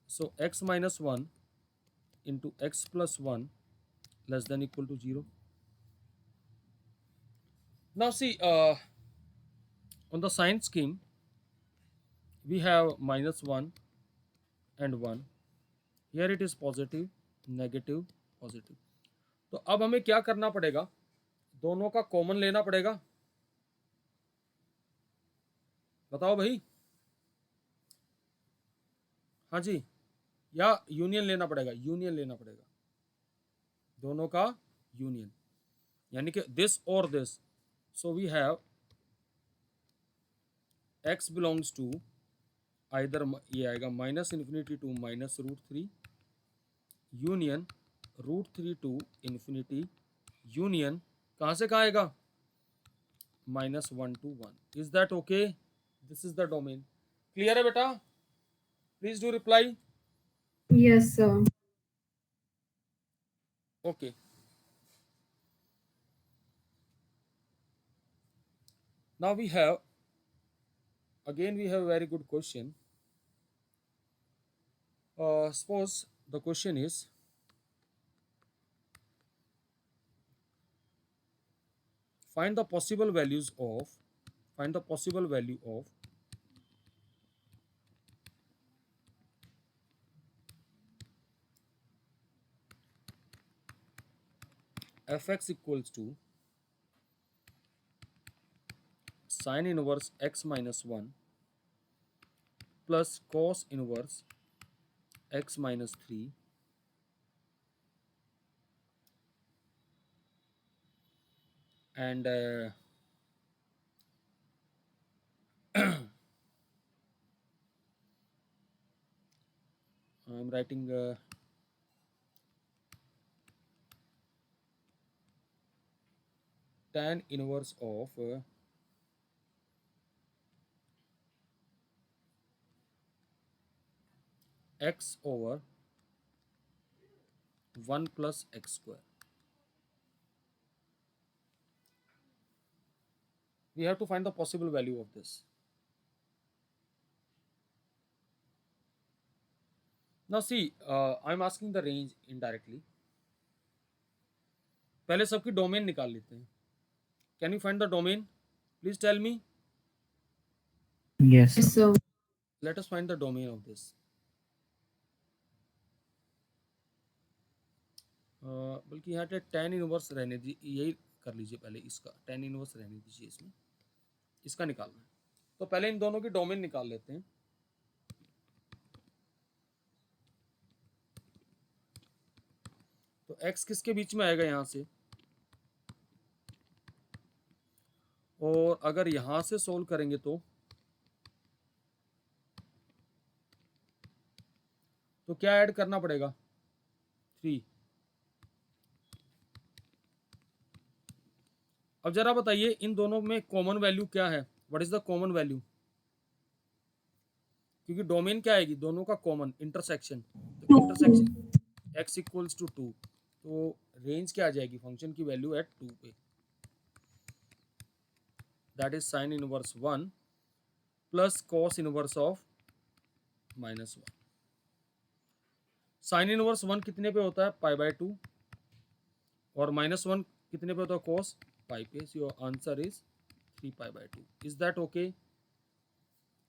So x minus 1 into x plus 1 less than equal to 0. Now see, on the sign scheme we have -1 and 1. Here it is positive, negative, positive. तो अब हमें क्या करना पड़ेगा? दोनों का common लेना पड़ेगा. बताओ भाई. हाँ जी, या यूनियन लेना पड़ेगा? यूनियन लेना पड़ेगा, दोनों का यूनियन. यानी कि दिस और this. So we have x belongs to either ये आएगा minus infinity to minus root three union root three to infinity union कहाँ से कहाँ आएगा minus one to one. Is that okay? This is the domain. Clear है बेटा? Please do reply. Yes, sir. Okay. Now we have a very good question. Suppose the question is find the possible value of fx equals to sin inverse x minus 1 plus cos inverse x minus 3 and I'm writing tan inverse of x over 1 plus x square. We have to find the possible value of this. Now see, I'm asking the range indirectly. पहले सबकी domain निकाल लेते हैं. Can you find the domain? Please tell me. Yes, Yes, sir. sir. Let us find the domain of this. बल्कि यहाँ पे tan inverse रहने दीजिए, यही कर लीजिए पहले. इसका tan इनवर्स रहने दीजिए, इसमें इसका निकालना है. तो पहले इन दोनों की डोमेन निकाल लेते हैं. तो x किसके बीच में आएगा यहाँ से, और अगर यहाँ से सोल्व करेंगे तो क्या ऐड करना पड़ेगा 3. अब जरा बताइए इन दोनों में कॉमन वैल्यू क्या है. What is the common value? क्योंकि डोमेन क्या आएगी दोनों का कॉमन इंटरसेक्शन. तो इंटरसेक्शन x इक्वल्स टू 2, तो रेंज क्या आ जाएगी फंक्शन की वैल्यू एट 2 पे. That is sine inverse 1 plus cos inverse of minus 1. Sine inverse 1 कितने पे होता है पाई बाय 2, और माइनस 1 कितने पे होता है कॉस पाई पे. So your answer is 3 pi by 2. Is that okay? Yes,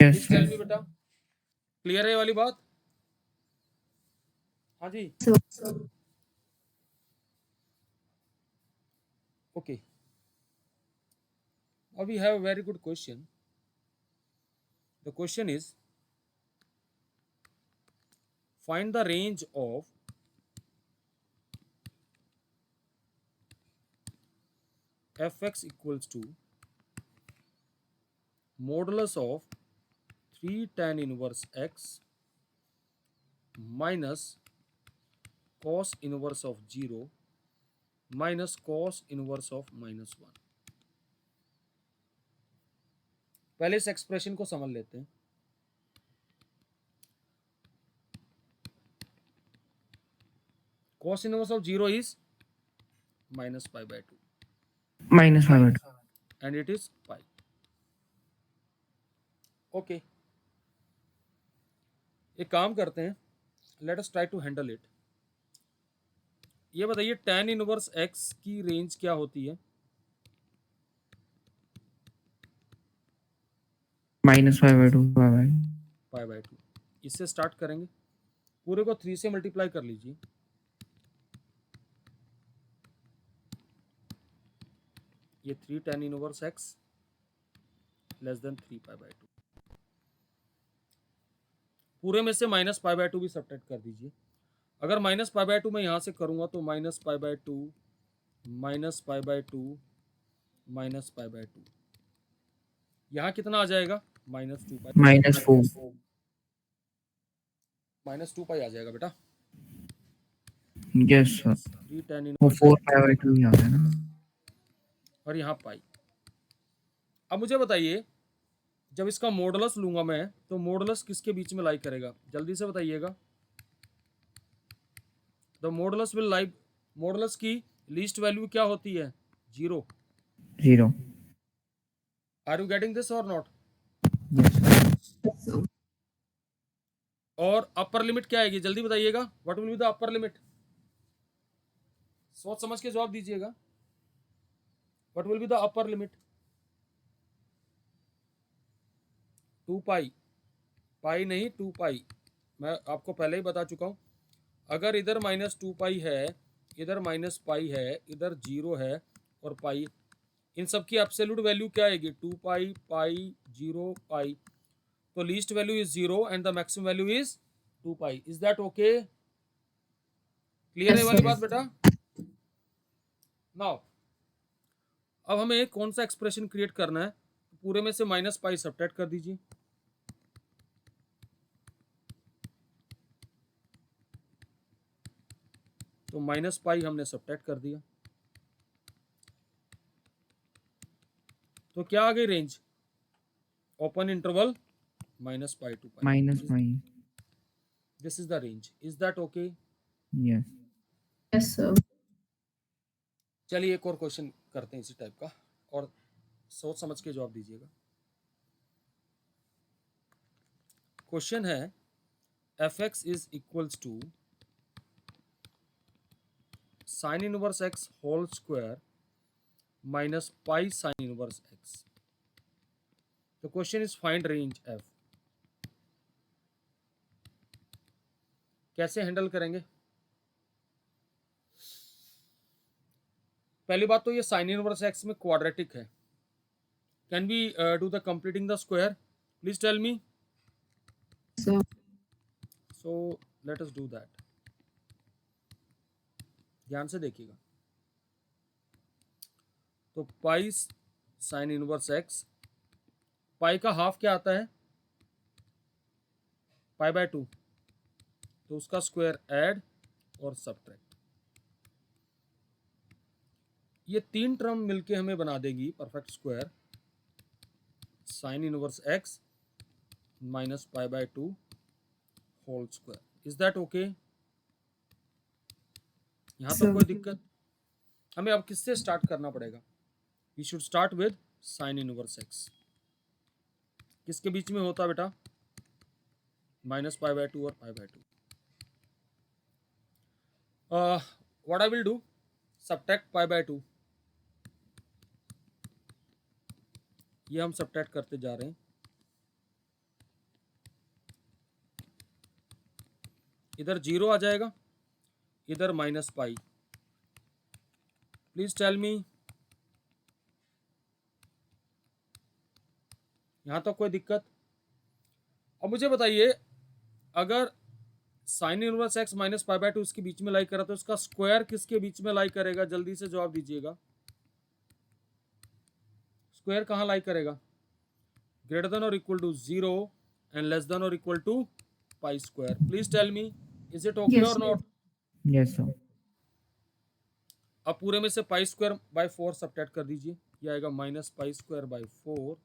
please tell sir. Me बेटा. क्लियर है ये वाली बात? हाँ जी. Sir. Okay. Now we have a very good question. The question is find the range of fx equals to modulus of 3 tan inverse x minus cos inverse of 0 minus cos inverse of minus 1. पहले इस expression को समझ लेते हैं. cos inverse of 0 is minus pi by 2 Minus 5. and it is pi. Okay. एक काम करते हैं, let us try to handle it. ये बताइए tan इनवर्स x की रेंज क्या होती है? Minus 5 by 2. Pi by 2. इससे स्टार्ट करेंगे, पूरे को 3 से मल्टीप्लाई कर लीजिए. ये 3 tan inverse x less than 3 pi by 2. पूरे में से माइनस पाई बाय 2 भी सब्ट्रैक्ट कर दीजिए. अगर माइनस पाई बाय 2 मैं यहाँ से करूँगा तो minus pi by 2 minus pi by 2 minus pi by 2, यहाँ कितना आ जाएगा -2 पाई. Minus 4. -2 पाई आ जाएगा बेटा। यस सर, 3 tan वो इनवर्स 4 पाई बाय 2 ही आ रहा है ना। और यहाँ पाई। अब मुझे बताइए, जब इसका मॉडुलस लूंगा मैं तो मॉडुलस किसके बीच में लाई करेगा, जल्दी से बताइएगा। The modulus will lie, modulus की लीस्ट वैल्यू क्या होती है? 0। 0। आर यू गेटिंग दिस और not? Yes sir. Yes, sir. और अपर लिमिट क्या आएगी, जल्दी बताइएगा। What will be the upper limit? सोच समझ के जवाब दीजिएगा। What will be the upper limit? 2 पाई। पाई नहीं, 2 पाई। मैं आपको पहले ही बता चुका हूं, अगर इधर -2 पाई है, इधर माइनस पाई है, इधर 0 है और पाई, इन सब की एब्सोल्यूट वैल्यू क्या आएगी? 2 पाई, पाई, 0, पाई। तो least value is 0 and the maximum value is 2 pi. Is that okay? Clear है Yes, ये sir. वाली बात बेटा? नाउ अब हमें कौन सा एक्सप्रेशन क्रिएट करना है? पूरे में से -पाई सब्ट्रैक्ट कर दीजिए। तो -पाई हमने सब्ट्रैक्ट कर दिया, तो क्या आ गई range? Open interval -pi to pi. Minus pi. This is the range. Is that okay? Yes. Yes, sir. चलिए एक और क्वेश्चन करते हैं इसी टाइप का, और सोच समझ के जवाब दीजिएगा। क्वेश्चन है f(x) is equals to sine inverse x whole square minus pi sine inverse x। The question is find range f। कैसे हैंडल करेंगे? पहली बात तो ये साइन इनवर्स x में क्वाड्रेटिक है। Can we do the completing the square? Please tell me. Sir. So let us do that. ध्यान से देखिएगा। तो pi sine inverse x, pi का हाफ क्या आता है? Pi by 2। तो उसका स्क्वायर ऐड और सब्ट्रैक्ट, ये 3 टर्म मिलके हमें बना देगी perfect square sine inverse x minus pi by 2 whole square. Is that okay? यहां तक Sir. कोई दिक्कत? हमें अब किससे स्टार्ट करना पड़ेगा? We should start with sine inverse x। किसके बीच में होता बेटा? -पाई बाय 2 और पाई by 2। What I will do, subtract pi by 2। ये हम सब्ट्रैक्ट करते जा रहे हैं। इधर 0 आ जाएगा, इधर -पाई। प्लीज टेल मी। यहां तक कोई दिक्कत? अब मुझे बताइए, अगर sign inverse x minus pi by 2 इसके बीच में लाई करा तो इसका स्क्वायर किसके बीच में लाई करेगा? जल्दी से जवाब दीजिएगा। स्क्वायर कहां लाई करेगा? ग्रेटर देन और equal to 0 and less than और equal to pi square. Please tell me, is it okay Yes, or sir. Not? Yes sir. अब पूरे में से पाई स्क्वायर बाय 4 सब्ट्रैक्ट कर दीजिए। ये आएगा -pi square by 4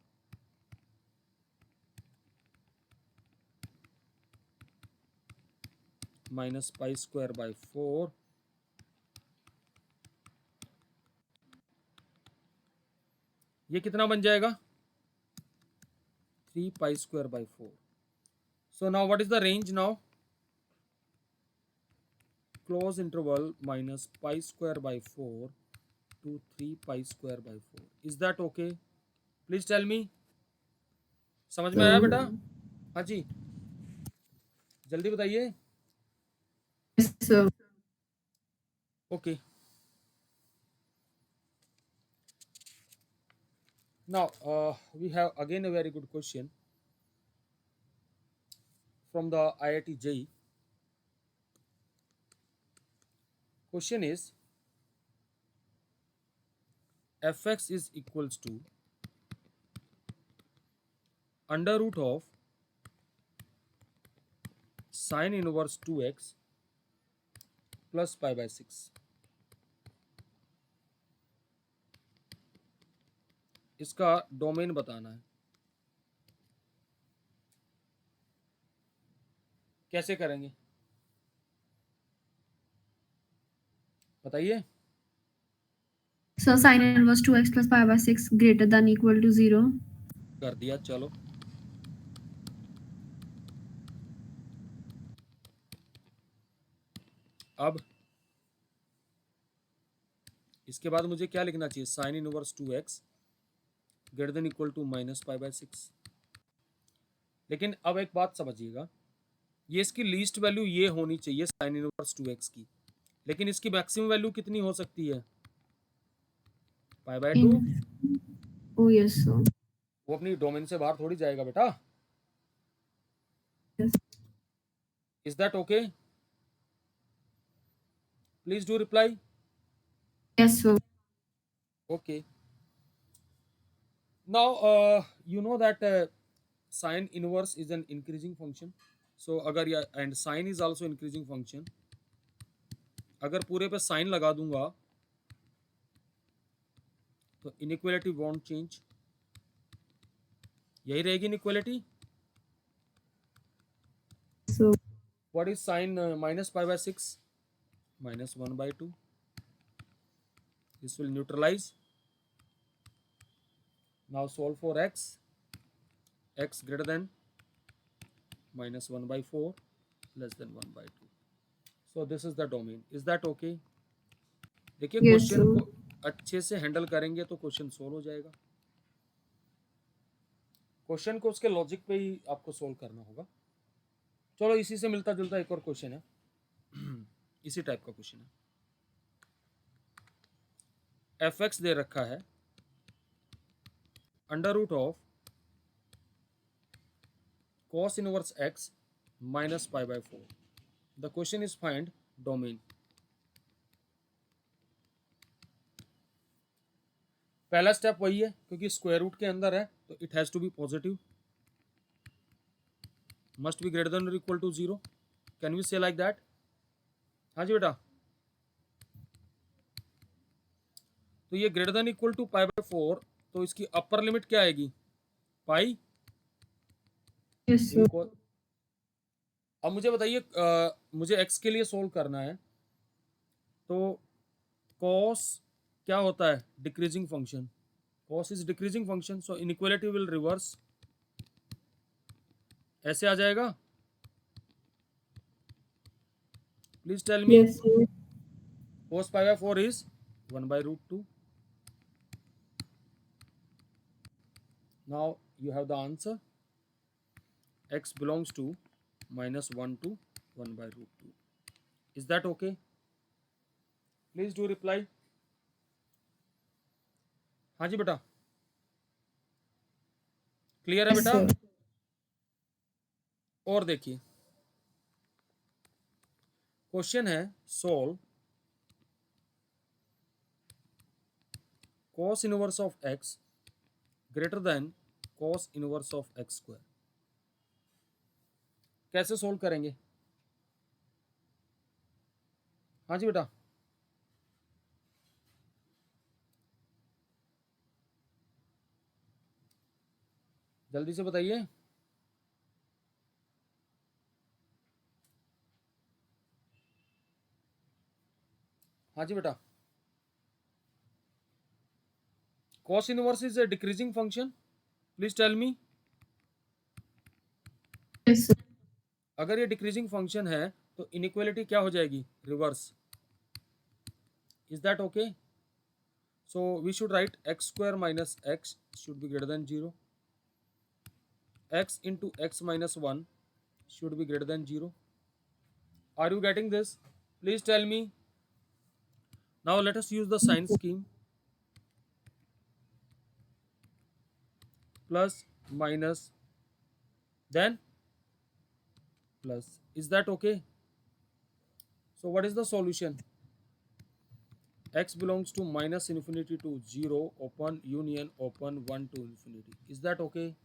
-pi square by 4। ये कितना बन जाएगा? 3 pi square by 4। So now what is the range now? Close interval -pi square by 4 to 3 pi square by 4। Is that okay? Please tell me. समझ में आया बेटा? हाँ जी, जल्दी बताइए। Yes, sir. Okay, now we have again a very good question from the IIT JEE. Question is fx is equals to under root of sign inverse 2x plus pi by 6। इसका domain बताना है। कैसे करेंगे बताइए। So sin inverse 2x plus pi by 6 greater than equal to 0. कर दिया, चलो। अब इसके बाद मुझे क्या लिखना चाहिए? Sine inverse 2x greater than equal to minus pi by 6। लेकिन अब एक बात समझिएगा, ये इसकी लीस्ट वैल्यू ये होनी चाहिए साइन इनवर्स 2x की, लेकिन इसकी मैक्सिमम वैल्यू कितनी हो सकती है? Pi by 2। Oh yes, sir. वो अपनी डोमेन से बाहर थोड़ी जाएगा बेटा। Yes. Is that okay? Please do reply. Yes, sir. Okay. Now, you know that sine inverse is an increasing function. So अगर या and sine is also increasing function. अगर पूरे पे साइन लगा दूंगा तो इनइक्वालिटी वॉन्ट चेंज। यही रहेगी inequality. So what is sine minus pi by 6? Minus 1/2। This will neutralise. Now solve for x greater than minus 1/4 less than 1/2. So this is the domain. Is that okay? देखिए Yes, question sir. को अच्छे से handle करेंगे तो question solve हो जाएगा। Question को उसके लॉजिक पे ही आपको सोल्व करना होगा। चलो इसी से मिलता जुलता एक और क्वेश्चन है। इसी टाइप का क्वेश्चन है। fx दे रखा है under root of cos inverse x minus pi by 4। The question is find domain. पहला स्टेप वही है, क्योंकि स्क्वायर रूट के अंदर है तो it has to be positive, must be greater than और equal to 0। Can we say like that? हाँ जी बेटा। तो ये greater than equal to pi by 4, तो इसकी अपर लिमिट क्या आएगी? पाई। Yes, sir. अब मुझे बताइए, मुझे x के लिए सोल्व करना है तो cos क्या होता है? Decreasing function. cos is decreasing function, so inequality will reverse. ऐसे आ जाएगा। Please tell me. Yes, sir. cos pi by 4 is 1/√2। Now you have the answer. X belongs to minus 1 to 1/√2. Is that okay? Please do reply. हाँ जी बेटा, क्लियर है Yes, बेटा? sir. और देखिए क्वेश्चन है solve cos inverse of x greater than cos inverse of x square. कैसे सोल्व करेंगे? हाँ जी बेटा, जल्दी से बताइए। हाँ जी बेटा, cos inverse is a decreasing function. Please tell me. Yes, sir. अगर ये डिक्रीजिंग फंक्शन है तो इनइक्वालिटी क्या हो जाएगी? Reverse. Is that okay? So we should write x square minus x should be greater than 0। x into x minus 1 should be greater than 0. Are you getting this? Please tell me. Now let us use the sign scheme. Plus, minus, then plus. Is that okay? So what is the solution? X belongs to minus infinity to 0, open, union, open, 1 to infinity. Is that okay?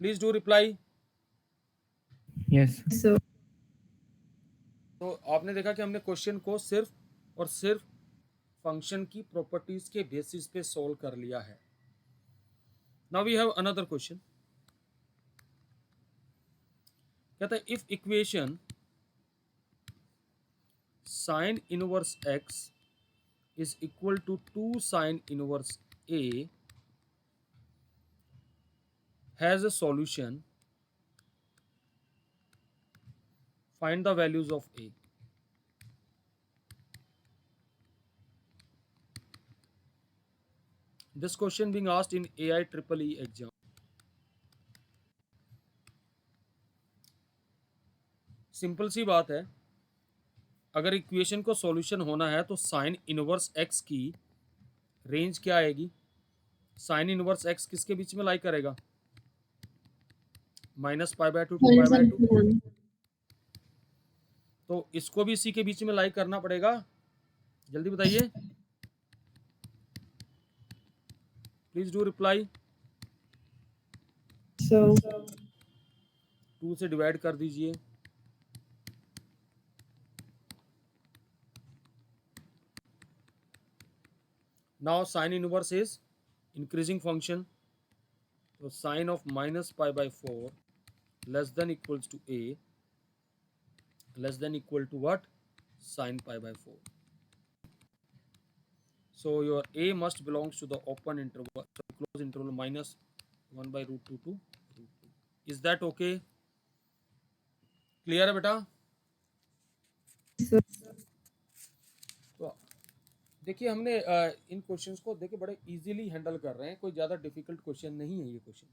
Please do reply. Yes. So तो आपने देखा कि हमने question को सिर्फ और सिर्फ function की प्रॉपर्टीज के बेसिस पे सॉल्व कर लिया है. Now we have another question. कहता है if equation sin inverse x is equal to 2 sin inverse a has a solution, find the values of a. This question being asked in AIEEE exam. Simple सी बात है, अगर equation को solution होना है तो साइन इनवर्स एक्स की range क्या आएगी? साइन इनवर्स एक्स किसके बीच में लाई करेगा? -π/2 to π/2. 1. तो इसको भी इसी के बीच में लाई करना पड़ेगा. जल्दी बताइए, प्लीज डू रिप्लाई. So 2 से डिवाइड कर दीजिए. Now sin inverse is increasing function. So sine of -π/4 less than equals to a less than equal to what? Sin π/4. So your a must belongs to the open interval, so close interval -1/√2 to √2. Is that okay? Clear है बेटा? तो देखिए हमने इन questions को देखिए बड़े easily handle कर रहे हैं, कोई ज़्यादा डिफिकल्ट क्वेश्चन नहीं है ये क्वेश्चन.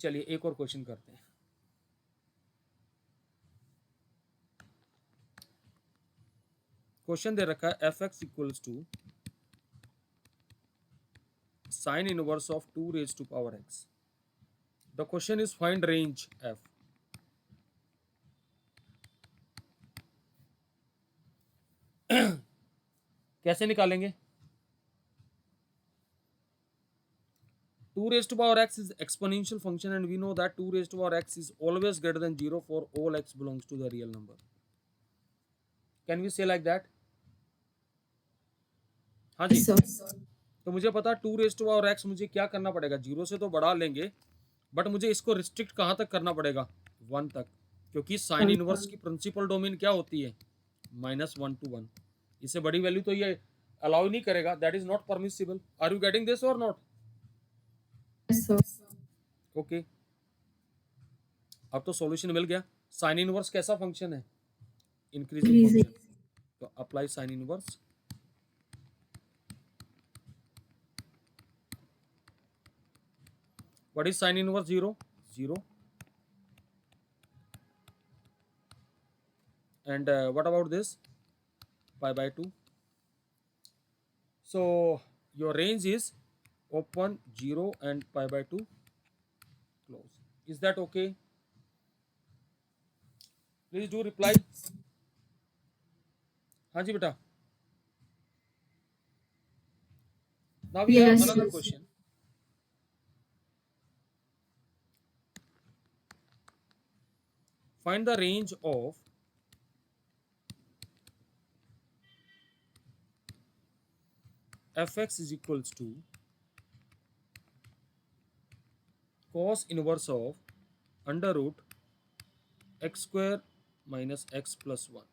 चलिए एक और क्वेश्चन करते हैं. क्वेश्चन दे रखा है f(x) equals to sine inverse of 2⁻x. The question is find range f. कैसे निकालेंगे? 2⁻x is exponential function and we know that 2⁻x is always greater than 0 for all x belongs to the real number. Can we say like that? हाँ जी. so तो मुझे पता 2⁻x मुझे क्या करना पड़ेगा, 0 से तो बढ़ा लेंगे, बट मुझे इसको रिस्ट्रिक्ट कहाँ तक करना पड़ेगा? 1 तक, क्योंकि साइन इनवर्स की प्रिंसिपल डोमेन क्या होती है? -1 to 1. इससे बड़ी वैल्यू तो ये अलाउ नहीं करेगा. That is not permissible. Are you getting this और नॉट? so okay. अब तो सॉल्यूशन मिल गया. साइन इनवर्स कैसा फंक्शन है? Increasing Increasing. फंक्शन. तो apply sine inverse. What is sine inverse? 0 0. And what about this? π/2. So your range is open 0 and π/2 close. Is that okay? Please do reply. हाँ जी बेटा. Now we have Yes. another question. Find the range of f(x) is equals to cos inverse of under root x square minus x plus 1.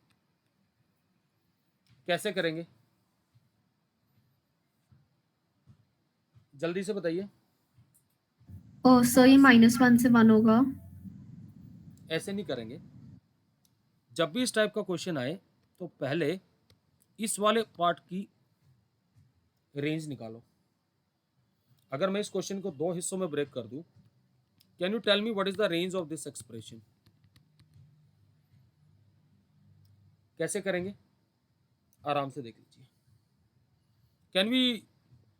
कैसे करेंगे? जल्दी से बताइए. oh so ये -1 से 1 होगा. ऐसे नहीं करेंगे. जब भी इस टाइप का क्वेश्चन आए तो पहले इस वाले पार्ट की रेंज निकालो. अगर मैं इस क्वेश्चन को 2 हिस्सों में ब्रेक कर दूं, can you tell me what is the range of this expression? कैसे करेंगे? आराम से देख लीजिए. Can we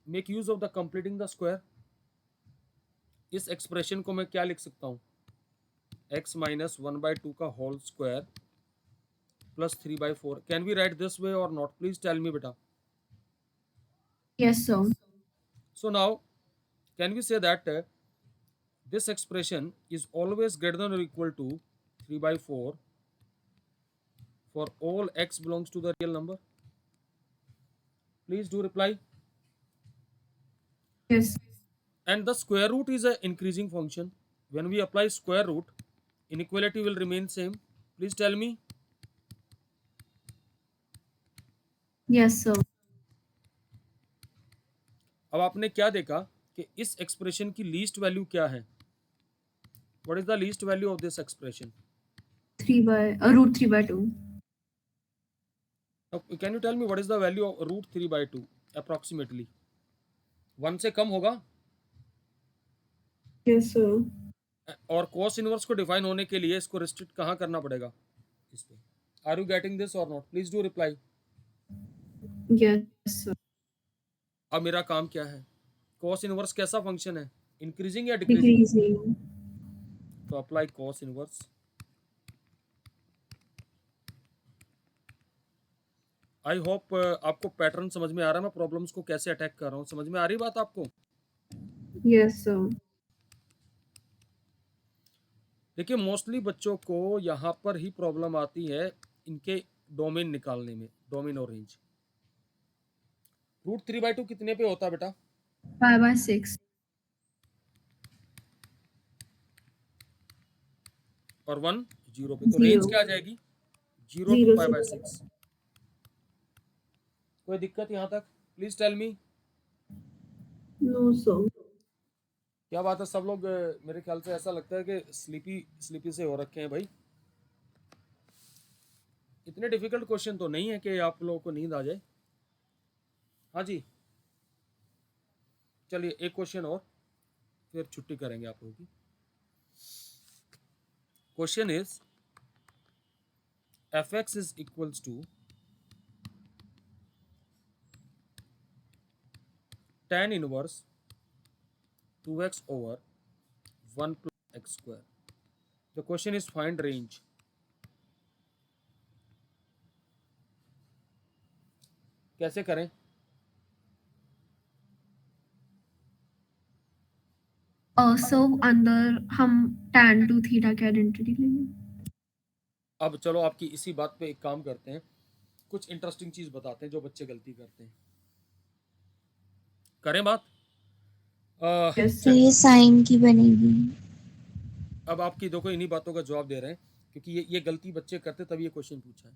make use of the completing the square? इस एक्सप्रेशन को मैं क्या लिख सकता हूं? x minus 1/2 का whole square plus 3/4. Can we write this way और नॉट? प्लीज टेल मी बेटा. Yes, so So now can we say that this expression is always greater than or equal to 3/4 for all x belongs to the real number? Please do reply. Yes. And the square root is an increasing function. When we apply square root, inequality will remain same. Please tell me. Yes, sir. अब आपने क्या देखा कि इस expression की least value क्या है? What is the least value of this expression? 3/√3/2. Can you tell me what is the value of √3/2 approximately? 1 से कम होगा? Yes, sir. और cos इनवर्स को डिफाइन होने के लिए इसको रिस्ट्रिक्ट कहाँ करना पड़ेगा? इस पे. आर यू गेटिंग दिस और not? Please do reply. Yes, sir. अब मेरा काम क्या है? cos इनवर्स कैसा फंक्शन है? इंक्रीजिंग या डिक्रीजिंग? Decreasing. तो apply cos inverse. I hope आपको पैटर्न समझ में आ रहा है, मैं प्रॉब्लम्स को कैसे अटैक कर रहा हूँ. समझ में आ रही बात आपको? Yes, sir. देखिए मोस्टली बच्चों को यहाँ पर ही प्रॉब्लम आती है इनके डोमेन निकालने में, डोमेन और रेंज. √3/2 कितने पे होता है बेटा? 5/6. और 1 0 पे. तो रेंज 0. क्या आ जाएगी? 0 0 to से 5/6. कोई दिक्कत यहाँ तक? Please tell me. No, sir. क्या बात है, सब लोग मेरे ख्याल से ऐसा लगता है कि स्लीपी से हो रखे हैं भाई. इतने डिफिकल्ट क्वेश्चन तो नहीं है कि आप लोगों को नींद आ जाए. हाँ जी, चलिए एक क्वेश्चन और फिर छुट्टी करेंगे आप लोगों की. Question is fx is equals to tan inverse 2x over 1 plus x square. The question is find range. कैसे करें? So अंदर हम tan to theta की आइडेंटिटी लेंगे. अब चलो आपकी इसी बात पे एक काम करते हैं, कुछ इंटरेस्टिंग चीज बताते हैं जो बच्चे गलती करते हैं. करें बात? Yes, तो sir. ये साइन की बनेगी. अब आपकी देखो इन्हीं बातों का जवाब दे रहे हैं क्योंकि ये गलती बच्चे करते तभी ये क्वेश्चन पूछा है.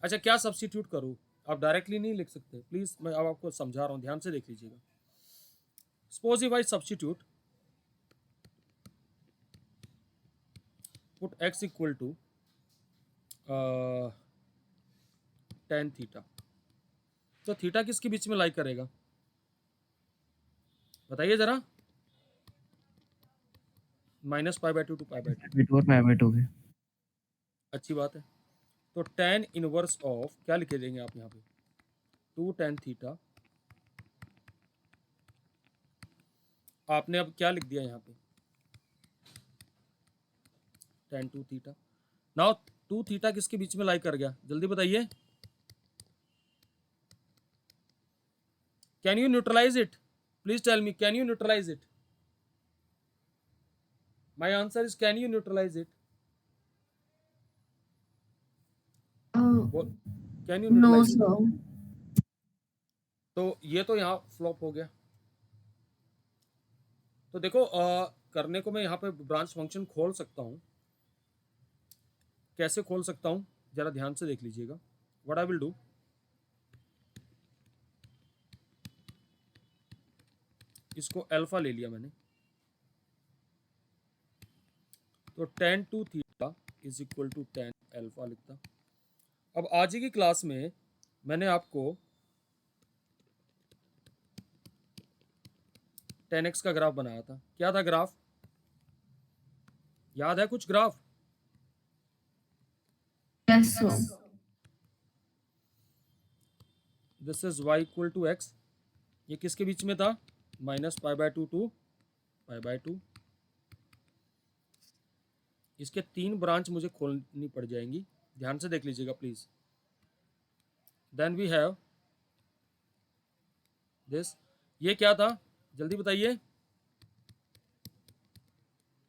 अच्छा क्या सब्स्टिट्यूट करूँ? आप डायरेक्टली नहीं लिख सकते. प्लीज मैं अब आपको समझा रहा हूँ, ध्यान से देख लीजिएगा. Suppose if I substitute put x equal to tan theta, तो थीटा किसके बीच में लाई करेगा? बताइए जरा. -π/2 to π/2. बिटोर 5/2 के. अच्छी बात है. तो tan इनवर्स ऑफ क्या लिखे देंगे आप यहाँ पे? 2 tan थीटा. आपने अब क्या लिख दिया यहाँ पे? tan 2 theta. नाउ 2 थीटा किसके बीच में लाई कर गया? जल्दी बताइए. Can you neutralise it? Please tell me, can you neutralise it? My answer is can you neutralise it? Can you No, neutralise? sir. तो ये तो यहाँ फ्लॉप हो गया. तो देखो करने को मैं यहाँ पे ब्रांच फंक्शन खोल सकता हूँ. कैसे खोल सकता हूँ जरा ध्यान से देख लीजिएगा. व्हाट आई विल डू, इसको अल्फा ले लिया मैंने, तो tan 2 theta is equal to tan alpha लिखता. अब आज की क्लास में मैंने आपको tan x का ग्राफ बनाया था. क्या था ग्राफ? याद है कुछ graph? Yes, sir. This is y equal to x. ये किसके बीच में था? -π/2 to π/2. इसके 3 ब्रांच मुझे खोलनी पड़ जाएंगी. ध्यान से देख लीजिएगा please. Then we have this. ये क्या था? जल्दी बताइए.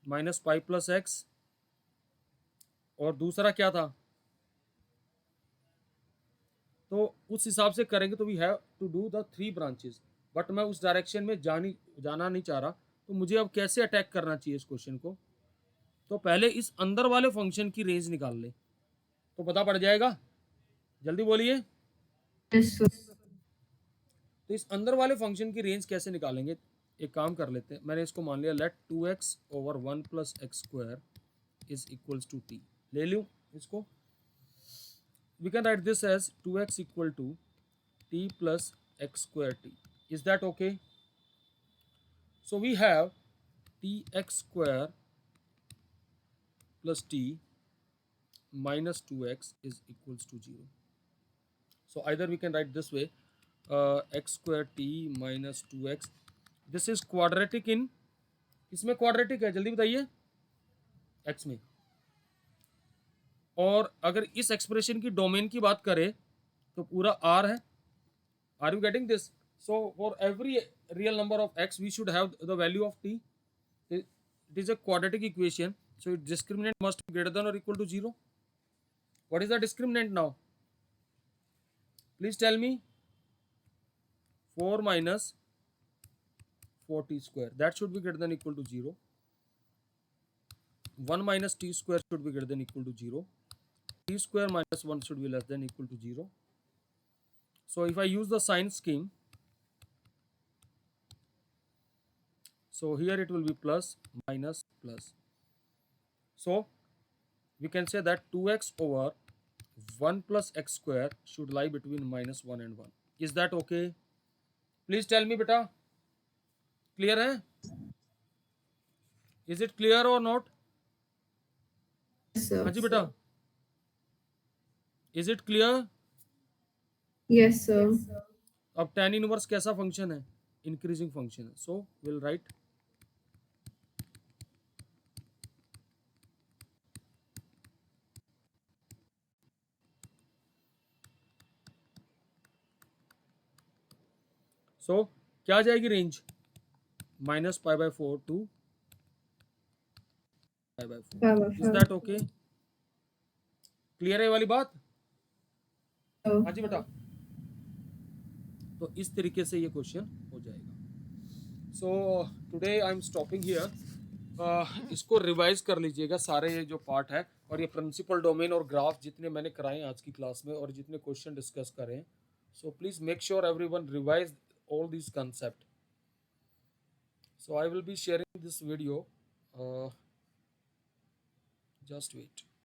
माइनस पाई प्लस एक्स, और दूसरा क्या था, तो उस हिसाब से करेंगे तो we have to do the 3 branches, but मैं उस डायरेक्शन में जाना नहीं चाह रहा, तो मुझे अब कैसे अटैक करना चाहिए इस क्वेश्चन को। तो पहले इस अंदर वाले फंक्शन की रेंज निकाल ले तो पता पड़ जाएगा, जल्दी बोलिए। Yes, sir. तो इस अंदर वाले फंक्शन की रेंज कैसे निकालेंगे, एक काम कर लेते हैं, मैंने इसको मान लिया let 2x over 1 plus x square is equals to t, ले लूँ इसको, we can write this as 2x equal to t plus x square t. Is that okay? So we have tx square plus t minus 2x is equals to 0. So either we can write this way, x square t minus 2x. This is quadratic in, इसमें quadratic है, जल्दी बताइए, x में। और अगर इस expression की domain की बात करें तो पूरा r है, are you getting this? So for every real number of x we should have the value of t, it is a quadratic equation, so its discriminant must be greater than or equal to 0. What is the discriminant now? Please tell me. 4 minus 4t square, that should be greater than equal to 0. 1 minus t square should be greater than equal to 0. T square minus 1 should be less than equal to 0. So if I use the sign scheme, so here it will be plus minus plus. So we can say that 2x over 1 plus x square should lie between minus 1 and 1. Is that okay? Please tell me beta, clear hai? Is it clear or not? Yes, sir. हाँ जी बेटा, is it clear? Yes, sir. अब tan inverse कैसा function है, increasing function है, so will write so क्या आ जाएगी range, minus pi by 4 to pi by 4. Is that okay? Clear है ये वाली बात? हाँ जी बेटा, तो इस तरीके से ये क्वेश्चन हो जाएगा। So today I am stopping here, इसको रिवाइज कर लीजिएगा सारे ये जो पार्ट है, और ये प्रिंसिपल डोमेन और ग्राफ जितने मैंने कराए आज की क्लास में और जितने क्वेश्चन डिस्कस करें, so please make sure everyone revise all these concept. So I will be sharing this video, just wait.